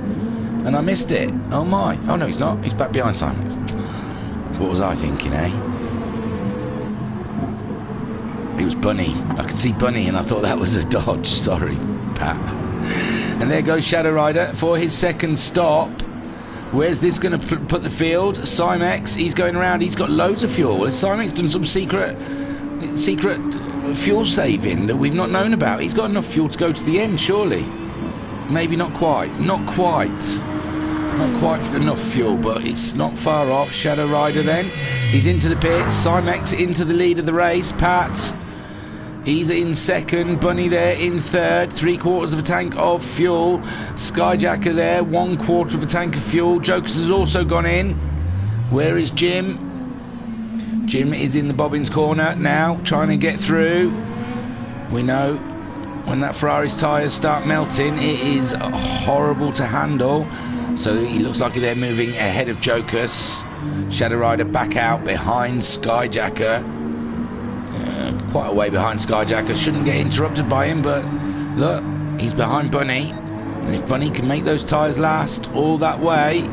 and I missed it. Oh my, oh no he's not, he's back behind Simex. What was I thinking, eh? It was Bunny, I could see Bunny and I thought that was a Dodge. Sorry Pat. And there goes Shadow Rider for his second stop. Where's this going to put the field? Simex, he's going around, he's got loads of fuel. Has Simex done some secret fuel saving that we've not known about? He's got enough fuel to go to the end, surely. Maybe not quite enough fuel, but it's not far off. Shadow Rider then, he's into the pit. Simex into the lead of the race. Pat, he's in 2nd. Bunny there in 3rd. 3/4 of a tank of fuel. Skyjacker there, 1/4 of a tank of fuel. Jokers has also gone in. Where is Jim? Jim is in the bobbins corner now, trying to get through. We know when that Ferrari's tyres start melting, it is horrible to handle. So he looks like they're moving ahead of Jokus. Shadow Rider back out behind Skyjacker. Quite a way behind Skyjacker. Shouldn't get interrupted by him, but look, he's behind Bunny. And if Bunny can make those tyres last all that way,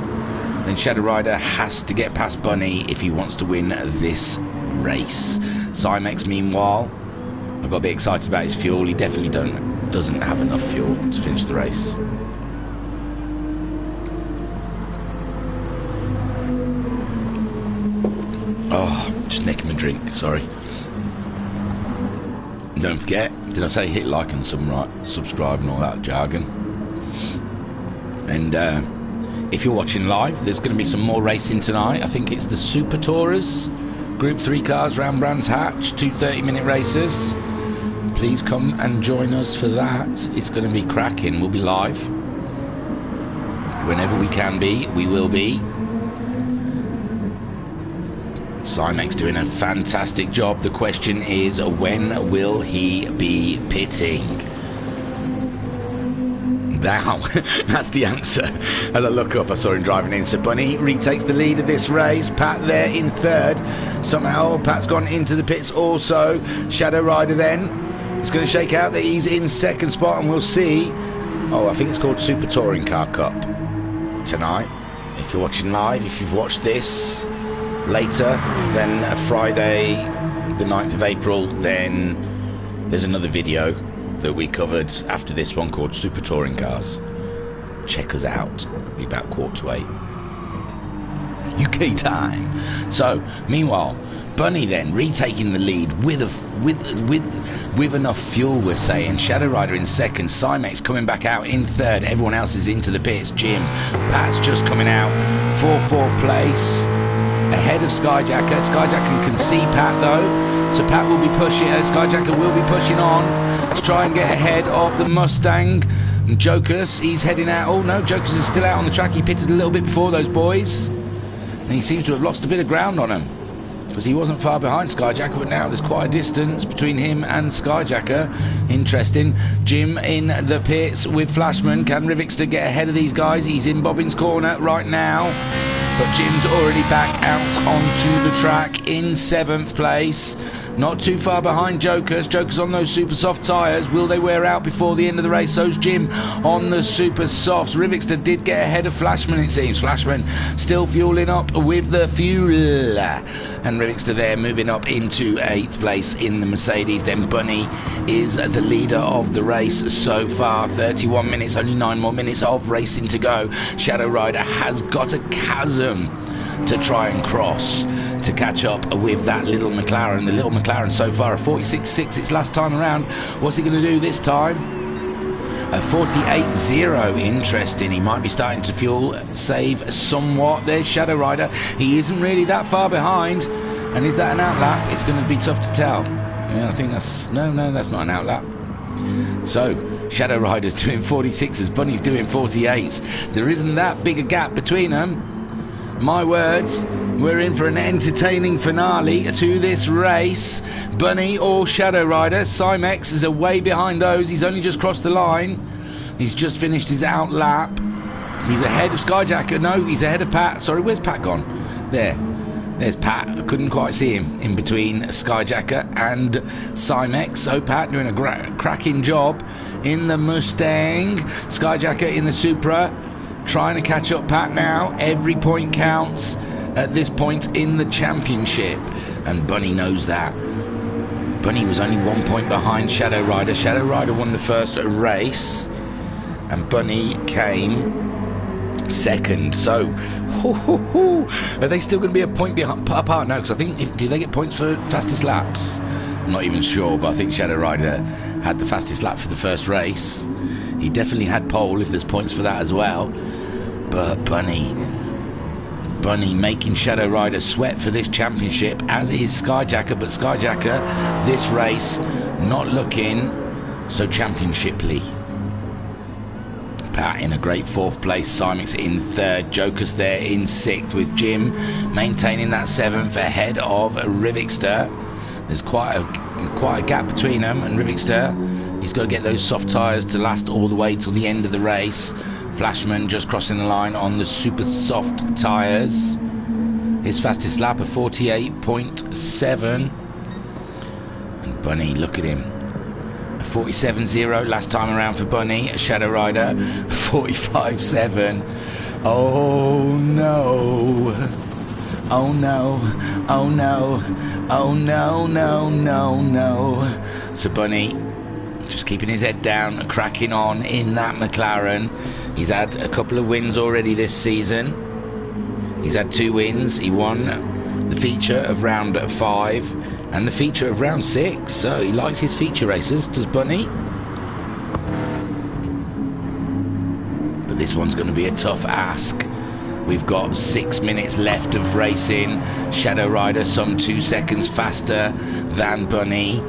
then Shadow Rider has to get past Bunny if he wants to win this race. Simex, meanwhile, I've got to be excited about his fuel. He definitely doesn't have enough fuel to finish the race. Oh, just necking my drink, sorry. Don't forget, did I say hit like and subscribe and all that jargon? And if you're watching live, there's going to be some more racing tonight. I think it's the Super Tourers Group 3 cars round Brands Hatch, 2 30-minute races. Please come and join us for that. It's going to be cracking. We'll be live whenever we can be. We will be. Simex doing a fantastic job. The question is, when will he be pitting? Now, that's the answer. As I look up, I saw him driving in. So Bunny retakes the lead of this race. Pat there in third. Somehow Pat's gone into the pits also. Shadow Rider then. It's going to shake out that he's in second spot, and we'll see. Oh, I think it's called Super Touring Car Cup tonight. If you're watching live, if you've watched this later than Friday the 9th of April, then there's another video that we covered after this one called Super Touring Cars. Check us out. It'll be about 7:45 UK time. So meanwhile, Bunny then retaking the lead with enough fuel, we're saying. Shadow Rider in second, Simex coming back out in third. Everyone else is into the pits. Jim, Pat's just coming out for fourth place, ahead of Skyjacker. Skyjacker can see Pat though, so Pat will be pushing. Skyjacker will be pushing on to try and get ahead of the Mustang. And Jokers, he's heading out. Oh no, Jokers is still out on the track. He pitted a little bit before those boys, and he seems to have lost a bit of ground on him, because he wasn't far behind Skyjacker, but now there's quite a distance between him and Skyjacker. Interesting. Jim in the pits with Flashman. Can Rivixter get ahead of these guys? He's in Bobbin's corner right now, but Jim's already back out onto the track in seventh place. Not too far behind Jokers. Jokers on those super soft tyres. Will they wear out before the end of the race? So's Jim on the super softs. Rivixter did get ahead of Flashman, it seems. Flashman still fueling up with the fuel. And Rivixter there moving up into 8th place in the Mercedes. Then Bunny is the leader of the race so far. 31 minutes, only 9 more minutes of racing to go. Shadow Rider has got a chasm to try and cross to catch up with that little McLaren. The little McLaren so far a 46.6 its last time around. What's he going to do this time? A 48.0. Interesting. He might be starting to fuel save somewhat. There's Shadow Rider. He isn't really that far behind. And is that an outlap? It's going to be tough to tell. Yeah, I think that's... No, that's not an outlap. So Shadow Rider's doing 46s, Bunny's doing 48s. There isn't that big a gap between them. My words, we're in for an entertaining finale to this race. Bunny or Shadow Rider. Simex is way behind those. He's only just crossed the line. He's just finished his out lap. He's ahead of Skyjacker. No, he's ahead of Pat. Sorry, where's Pat gone? There's Pat. I couldn't quite see him in between Skyjacker and Simex. So Pat doing a cracking job in the Mustang. Skyjacker in the Supra, trying to catch up Pat now. Every point counts at this point in the championship, and Bunny knows that. Bunny was only 1 point behind Shadow Rider. Shadow Rider won the first race, and Bunny came second. So, are they still going to be a point apart now? Because I think, do they get points for fastest laps? I'm not even sure, but I think Shadow Rider had the fastest lap for the first race. He definitely had pole, if there's points for that as well. But Bunny making Shadow Rider sweat for this championship, as is Skyjacker. But Skyjacker, this race, not looking so championshiply. Pat in a great 4th place, Simex in 3rd, Jokers there in 6th, with Jim maintaining that 7th ahead of Rivixter. There's quite a gap between them, and Rivixter, he's got to get those soft tyres to last all the way till the end of the race. Flashman just crossing the line on the super soft tyres. His fastest lap of 48.7. And Bunny, look at him. A 47.0 last time around for Bunny. A Shadow Rider, 45.7. Oh no. Oh no. Oh no. Oh no, no. So Bunny just keeping his head down, cracking on in that McLaren. He's had a couple of wins already this season. He's had 2 wins. He won the feature of round 5 and the feature of round 6. So he likes his feature races, does Bunny? But this one's going to be a tough ask. We've got 6 minutes left of racing. Shadow Rider some 2 seconds faster than Bunny.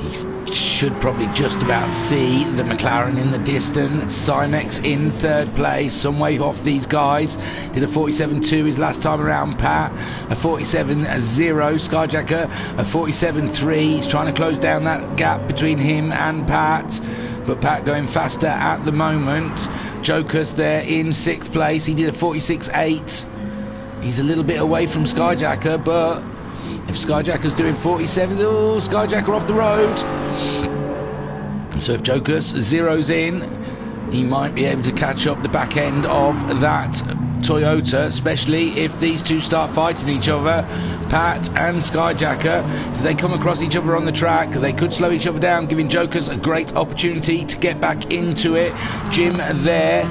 He should probably just about see the McLaren in the distance. Simex in third place, some way off these guys. Did a 47.2 his last time around. Pat a 47.0, Skyjacker a 47.3. He's trying to close down that gap between him and Pat, but Pat going faster at the moment. Jokus there in sixth place. He did a 46.8. He's a little bit away from Skyjacker, but if Skyjacker's doing 47, oh, Skyjacker off the road. So if Jokus zeroes in, he might be able to catch up the back end of that Toyota, especially if these two start fighting each other, Pat and Skyjacker. If they come across each other on the track, they could slow each other down, giving Jokus a great opportunity to get back into it. Jim there.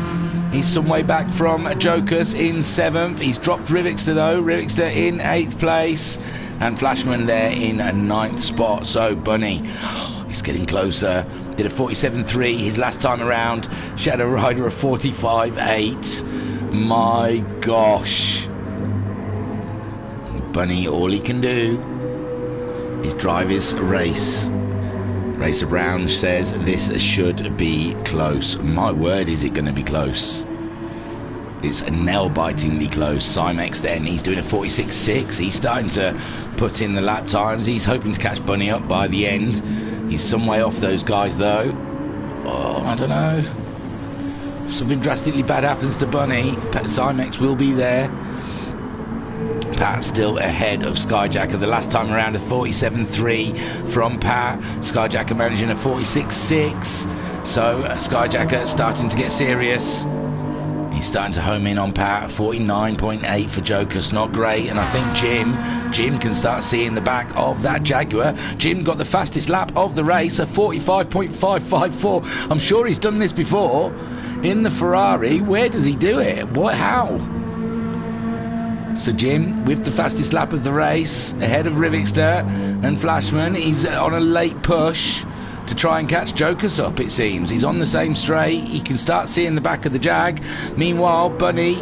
He's some way back from Jokus in 7th. He's dropped Rivixter though. Rivixter in 8th place. And Flashman there in a 9th spot. So Bunny, he's getting closer. Did a 47.3 his last time around. Shadow Rider a 45.8. My gosh. Bunny, all he can do is drive his race. Racer Brown says this should be close. My word, is it going to be close? It's nail-bitingly close. Simex then, he's doing a 46.6. He's starting to put in the lap times. He's hoping to catch Bunny up by the end. He's some way off those guys though. Oh, I don't know. If something drastically bad happens to Bunny, Simex will be there. Pat still ahead of Skyjacker. The last time around a 47.3 from Pat. Skyjacker managing a 46.6. So Skyjacker starting to get serious. He's starting to home in on Pat. 49.8 for Jokus, not great. And I think Jim can start seeing the back of that Jaguar. Jim got the fastest lap of the race, a 45.554. I'm sure he's done this before in the Ferrari. Where does he do it? What? How? So Jim with the fastest lap of the race, ahead of Rivixter and Flashman. He's on a late push to try and catch Jokus up, it seems. He's on the same straight. He can start seeing the back of the Jag. Meanwhile, Bunny,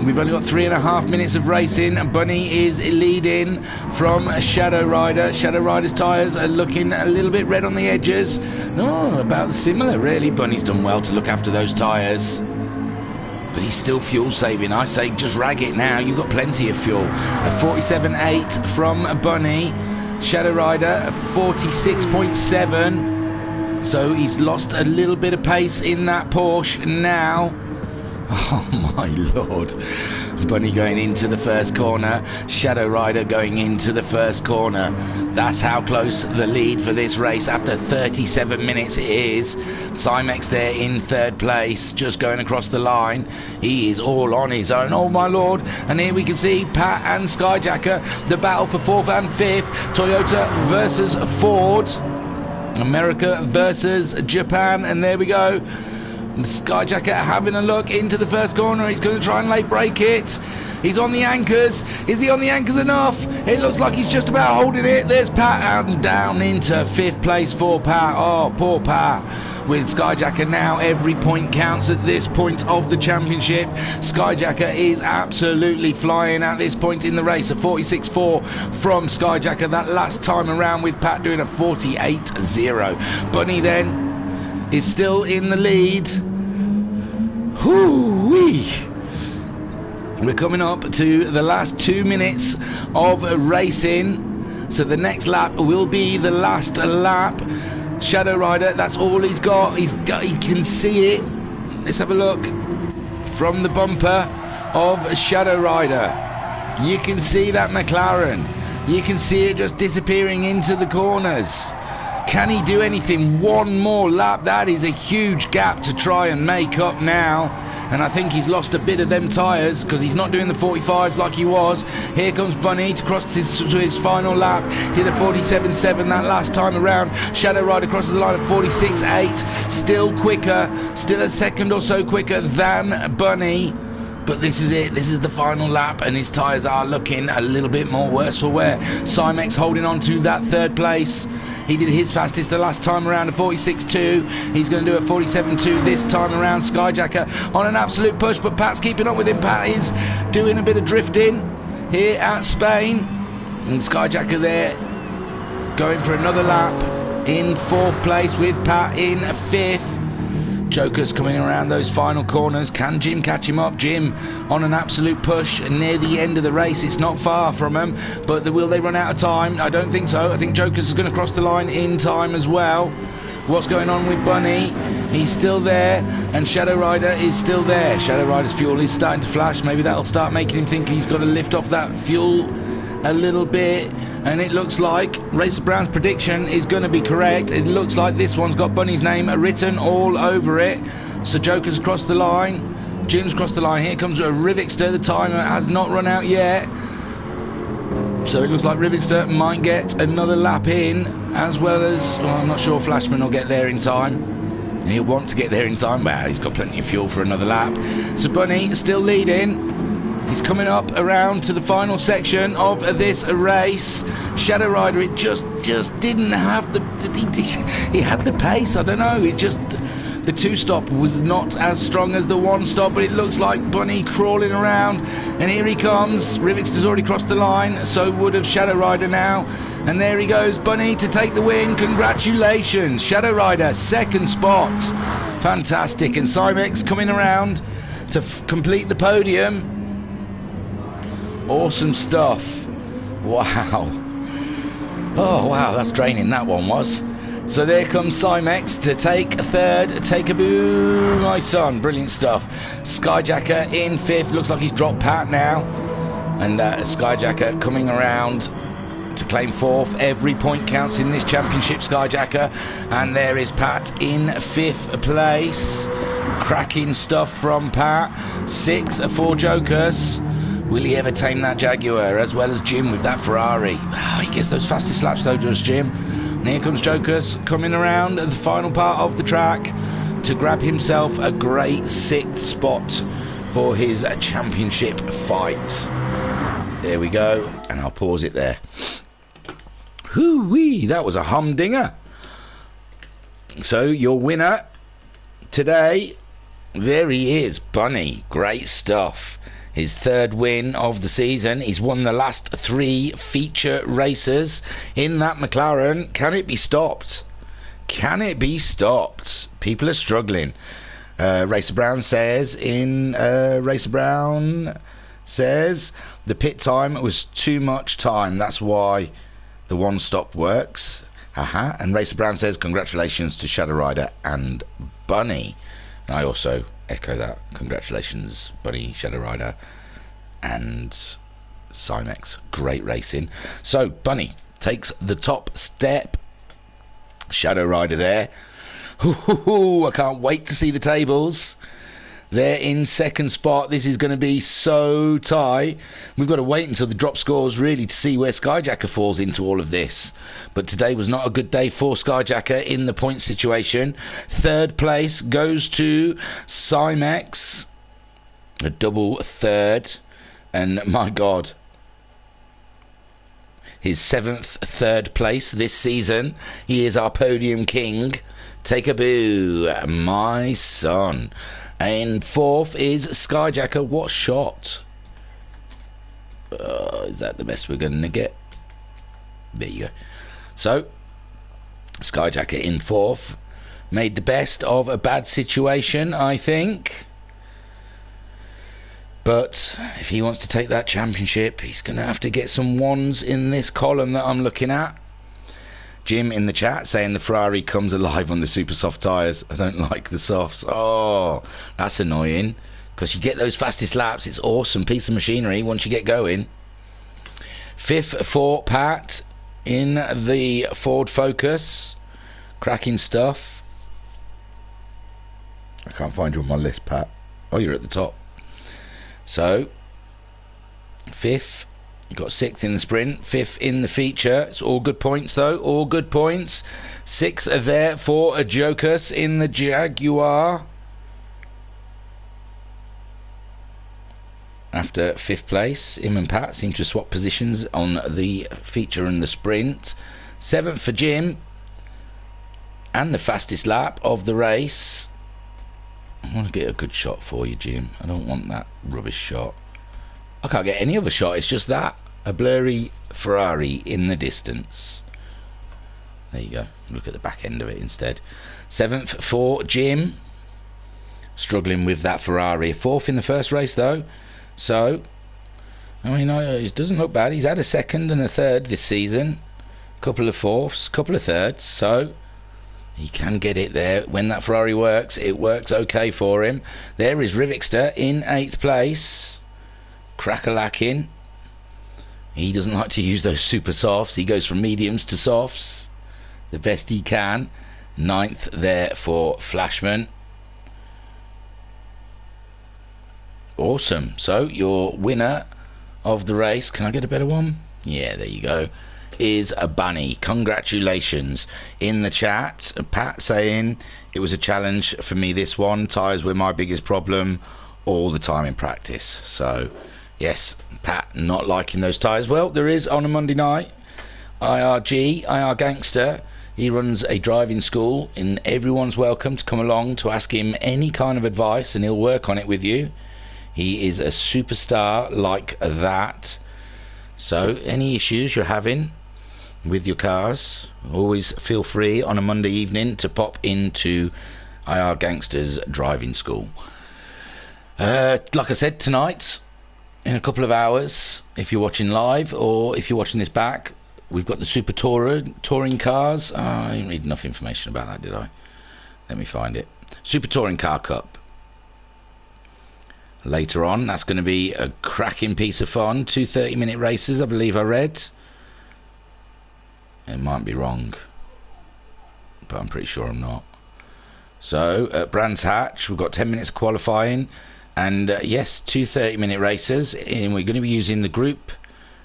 we've only got 3.5 minutes of racing, and Bunny is leading from Shadow Rider. Shadow Rider's tyres are looking a little bit red on the edges. No, about similar really. Bunny's done well to look after those tyres, but he's still fuel saving. I say just rag it now, you've got plenty of fuel. A 47.8 from Bunny. Shadow Rider a 46.7. So he's lost a little bit of pace in that Porsche now. Oh my lord. Bunny going into the first corner. Shadow Rider going into the first corner. That's how close the lead for this race after 37 minutes it is. Simex there in third place, just going across the line. He is all on his own. Oh my lord. And here we can see Pat and Skyjacker, the battle for 4th and 5th. Toyota versus Ford. America versus Japan. And there we go. Skyjacker having a look into the first corner. He's going to try and late break it. He's on the anchors. Is he on the anchors enough? It looks like he's just about holding it. There's Pat out and down into 5th place for Pat. Oh, poor Pat. With Skyjacker now, every point counts at this point of the championship. Skyjacker is absolutely flying at this point in the race. A 46.4 from Skyjacker that last time around, with Pat doing a 48.0. Bunny then is still in the lead. Hoo-wee. We're coming up to the last 2 minutes of racing, so the next lap will be the last lap. Shadow Rider, that's all he's got. He can see it. Let's have a look from the bumper of Shadow Rider. You can see that McLaren. You can see it just disappearing into the corners. Can he do anything? One more lap. That is a huge gap to try and make up now. And I think he's lost a bit of them tyres, because he's not doing the 45s like he was. Here comes Bunny to cross to his final lap. Did a 47.7 that last time around. Shadow Rider crosses the line at 46.8. Still quicker. Still a second or so quicker than Bunny. But this is it. This is the final lap, and his tyres are looking a little bit more worse for wear. Simex holding on to that third place. He did his fastest the last time around, a 46.2. He's going to do a 47.2 this time around. Skyjacker on an absolute push, but Pat's keeping up with him. Pat is doing a bit of drifting here at Spain. And Skyjacker there going for another lap in 4th place with Pat in 5th. Joker's coming around those final corners. Can Jim catch him up? Jim on an absolute push near the end of the race. It's not far from him, but will they run out of time? I don't think so. I think Joker's is going to cross the line in time as well. What's going on with Bunny? He's still there, and Shadow Rider is still there. Shadow Rider's fuel is starting to flash. Maybe that'll start making him think he's got to lift off that fuel a little bit. And it looks like Racer Brown's prediction is going to be correct. It looks like this one's got Bunny's name written all over it. So Joker's crossed the line. Jim's crossed the line. Here comes Rivixter. The timer has not run out yet. So it looks like Rivixter might get another lap in, as well as, well, I'm not sure Flashman will get there in time. He'll want to get there in time. Well, he's got plenty of fuel for another lap. So Bunny still leading. He's coming up around to the final section of this race. Shadow Rider, it just didn't have he had the pace. I don't know. It just, the 2-stop was not as strong as the 1-stop, but it looks like Bunny crawling around. And here he comes. Rivixter's already crossed the line, so would have Shadow Rider now. And there he goes, Bunny to take the win. Congratulations, Shadow Rider, 2nd spot. Fantastic. And Cymex coming around to complete the podium. Awesome stuff. Wow. Oh wow, that's draining, that one was. So there comes Cymex to take 3rd. Take a boo, my son. Brilliant stuff. Skyjacker in 5th. Looks like he's dropped Pat now. And Skyjacker coming around to claim 4th. Every point counts in this championship, Skyjacker. And there is Pat in 5th place. Cracking stuff from Pat. 6th for Jokers. Will he ever tame that Jaguar, as well as Jim with that Ferrari? Oh, he gets those fastest laps though, does Jim. And here comes Jokers coming around at the final part of the track to grab himself a great 6th spot for his championship fight. There we go, and I'll pause it there. Hoo-wee, that was a humdinger. So your winner today, there he is, Bunny. Great stuff. His 3rd win of the season. He's won the last 3 feature races in that McLaren. Can it be stopped? Can it be stopped? People are struggling. Racer Brown says the pit time was too much time. That's why the 1-stop works. And Racer Brown says congratulations to Shadow Rider and Bunny. And I also echo that. Congratulations, Bunny, Shadow Rider, and Cymex. Great racing. So Bunny takes the top step. Shadow Rider there. I can't wait to see the tables. They're in 2nd spot. This is going to be so tight. We've got to wait until the drop scores really to see where Skyjacker falls into all of this. But today was not a good day for Skyjacker in the point situation. 3rd place goes to Cymex. A double 3rd. And my God, his 7th 3rd place this season. He is our podium king. Take a boo, my son. And 4th is Skyjacker. What shot? Is that the best we're going to get? There you go. So, Skyjacker in 4th. Made the best of a bad situation, I think. But if he wants to take that championship, he's going to have to get some 1s in this column that I'm looking at. Jim in the chat saying the Ferrari comes alive on the super soft tyres. I don't like the softs. Oh, that's annoying. Because you get those fastest laps. It's awesome piece of machinery once you get going. 5th for Pat in the Ford Focus. Cracking stuff. I can't find you on my list, Pat. Oh, you're at the top. So, 5th. You got 6th in the sprint, 5th in the feature. It's all good points though, all good points. 6th there for a Jokers in the Jaguar. After 5th place, him and Pat seem to swap positions on the feature and the sprint. 7th for Jim. And the fastest lap of the race. I want to get a good shot for you, Jim. I don't want that rubbish shot. I can't get any other shot, it's just that. A blurry Ferrari in the distance. There you go. Look at the back end of it instead. 7th for Jim. Struggling with that Ferrari. 4th in the first race though. So, I mean, it doesn't look bad. He's had a 2nd and a 3rd this season. Couple of 4ths, couple of 3rds. So, he can get it there. When that Ferrari works, it works okay for him. There is Rivixter in 8th place. Crack-a-lacking. He doesn't like to use those super softs. He goes from mediums to softs the best he can. 9th there for Flashman. Awesome. So your winner of the race, can I get a better one? Yeah, there you go, is a Bunny. Congratulations. In the chat, Pat saying it was a challenge for me, this one. Tyres were my biggest problem all the time in practice. So yes, Pat not liking those tyres. Well, there is on a Monday night IR Gangster. He runs a driving school and everyone's welcome to come along to ask him any kind of advice and he'll work on it with you. He is a superstar like that. So any issues you're having with your cars, always feel free on a Monday evening to pop into IR Gangster's driving school. Like I said, tonight in a couple of hours, if you're watching live or if you're watching this back, we've got the Super Touring cars. I didn't read enough information about that, did I? Let me find it. Super Touring Car Cup. Later on, that's going to be a cracking piece of fun. 2 30-minute races, I believe I read. It might be wrong, but I'm pretty sure I'm not. So at Brands Hatch, we've got 10 minutes of qualifying, and yes, 2 30-minute races, and we're going to be using the Group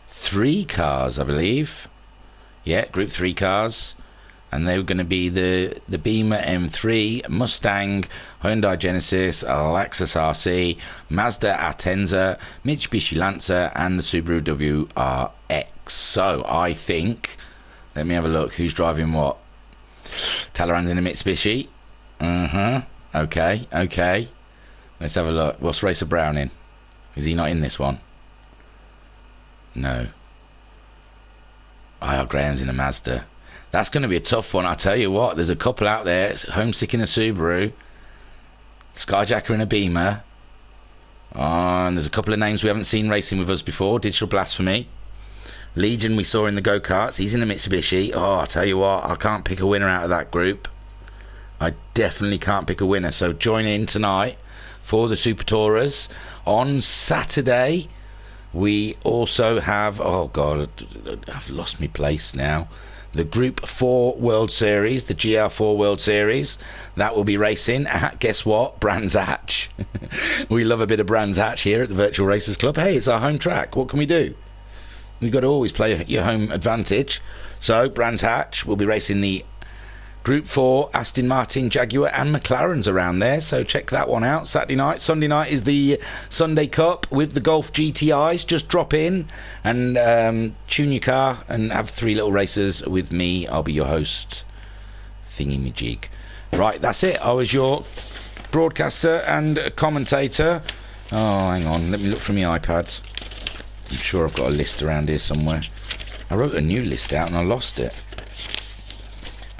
3 cars, I believe. Yeah, Group 3 cars, and they're going to be the Beamer M3, Mustang, Hyundai Genesis, Lexus RC, Mazda Atenza, Mitsubishi Lancer, and the Subaru WRX. So I think, let me have a look, who's driving what? Talleyrand's in a Mitsubishi. Okay. Let's have a look. What's Racer Brown in? Is he not in this one? No. IR Graham's in a Mazda. That's going to be a tough one. I tell you what, there's a couple out there. Homesick in a Subaru, Skyjacker in a Beamer, and there's a couple of names we haven't seen racing with us before. Digital Blasphemy, Legion we saw in the go-karts. He's in a Mitsubishi. Oh, I tell you what, I can't pick a winner out of that group. I definitely can't pick a winner. So join in tonight for the Super Tourers. On Saturday, we also have, oh God, I've lost my place now. The Group 4 World Series, the GR4 World Series, that will be racing at, guess what, Brands Hatch. We love a bit of Brands Hatch here at the Virtual Racers Club. Hey, it's our home track. What can we do? We've got to always play your home advantage. So, Brands Hatch will be racing the Group 4 Aston Martin, Jaguar and McLarens around there, so check that one out. Saturday night. Sunday night is the Sunday Cup with the Golf GTIs. Just drop in and tune your car and have 3 little races with me. I'll be your host, thingy-me-jig. Right, that's it. I was your broadcaster and commentator. Oh, hang on, let me look from my iPad. I'm sure I've got a list around here somewhere. I wrote a new list out and I lost it.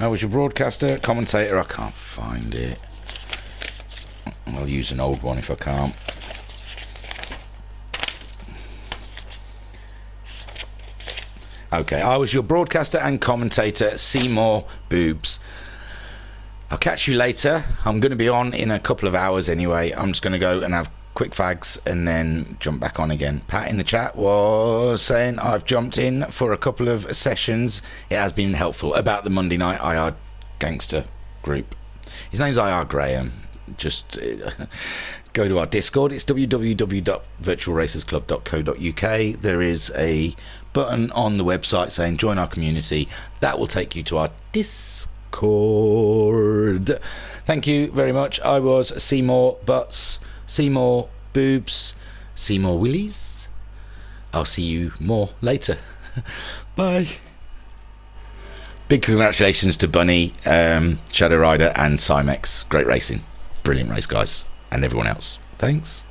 I was your broadcaster, commentator. I can't find it. I'll use an old one if I can't. Okay, I was your broadcaster and commentator, Seymour Boobs. I'll catch you later. I'm going to be on in a couple of hours anyway. I'm just going to go and have quick fags and then jump back on again. Pat in the chat was saying I've jumped in for a couple of sessions. It has been helpful about the Monday night IR Gangster group. His name's IR Graham. Just go to our Discord. It's www.virtualracersclub.co.uk. There is a button on the website saying join our community. That will take you to our Discord. Thank you very much. I was Seymour Butts, Seymour Boobs, Seymour Willies. I'll see you more later. Bye. Big congratulations to Bunny, Shadow Rider and Cymex. Great racing. Brilliant race, guys. And everyone else. Thanks.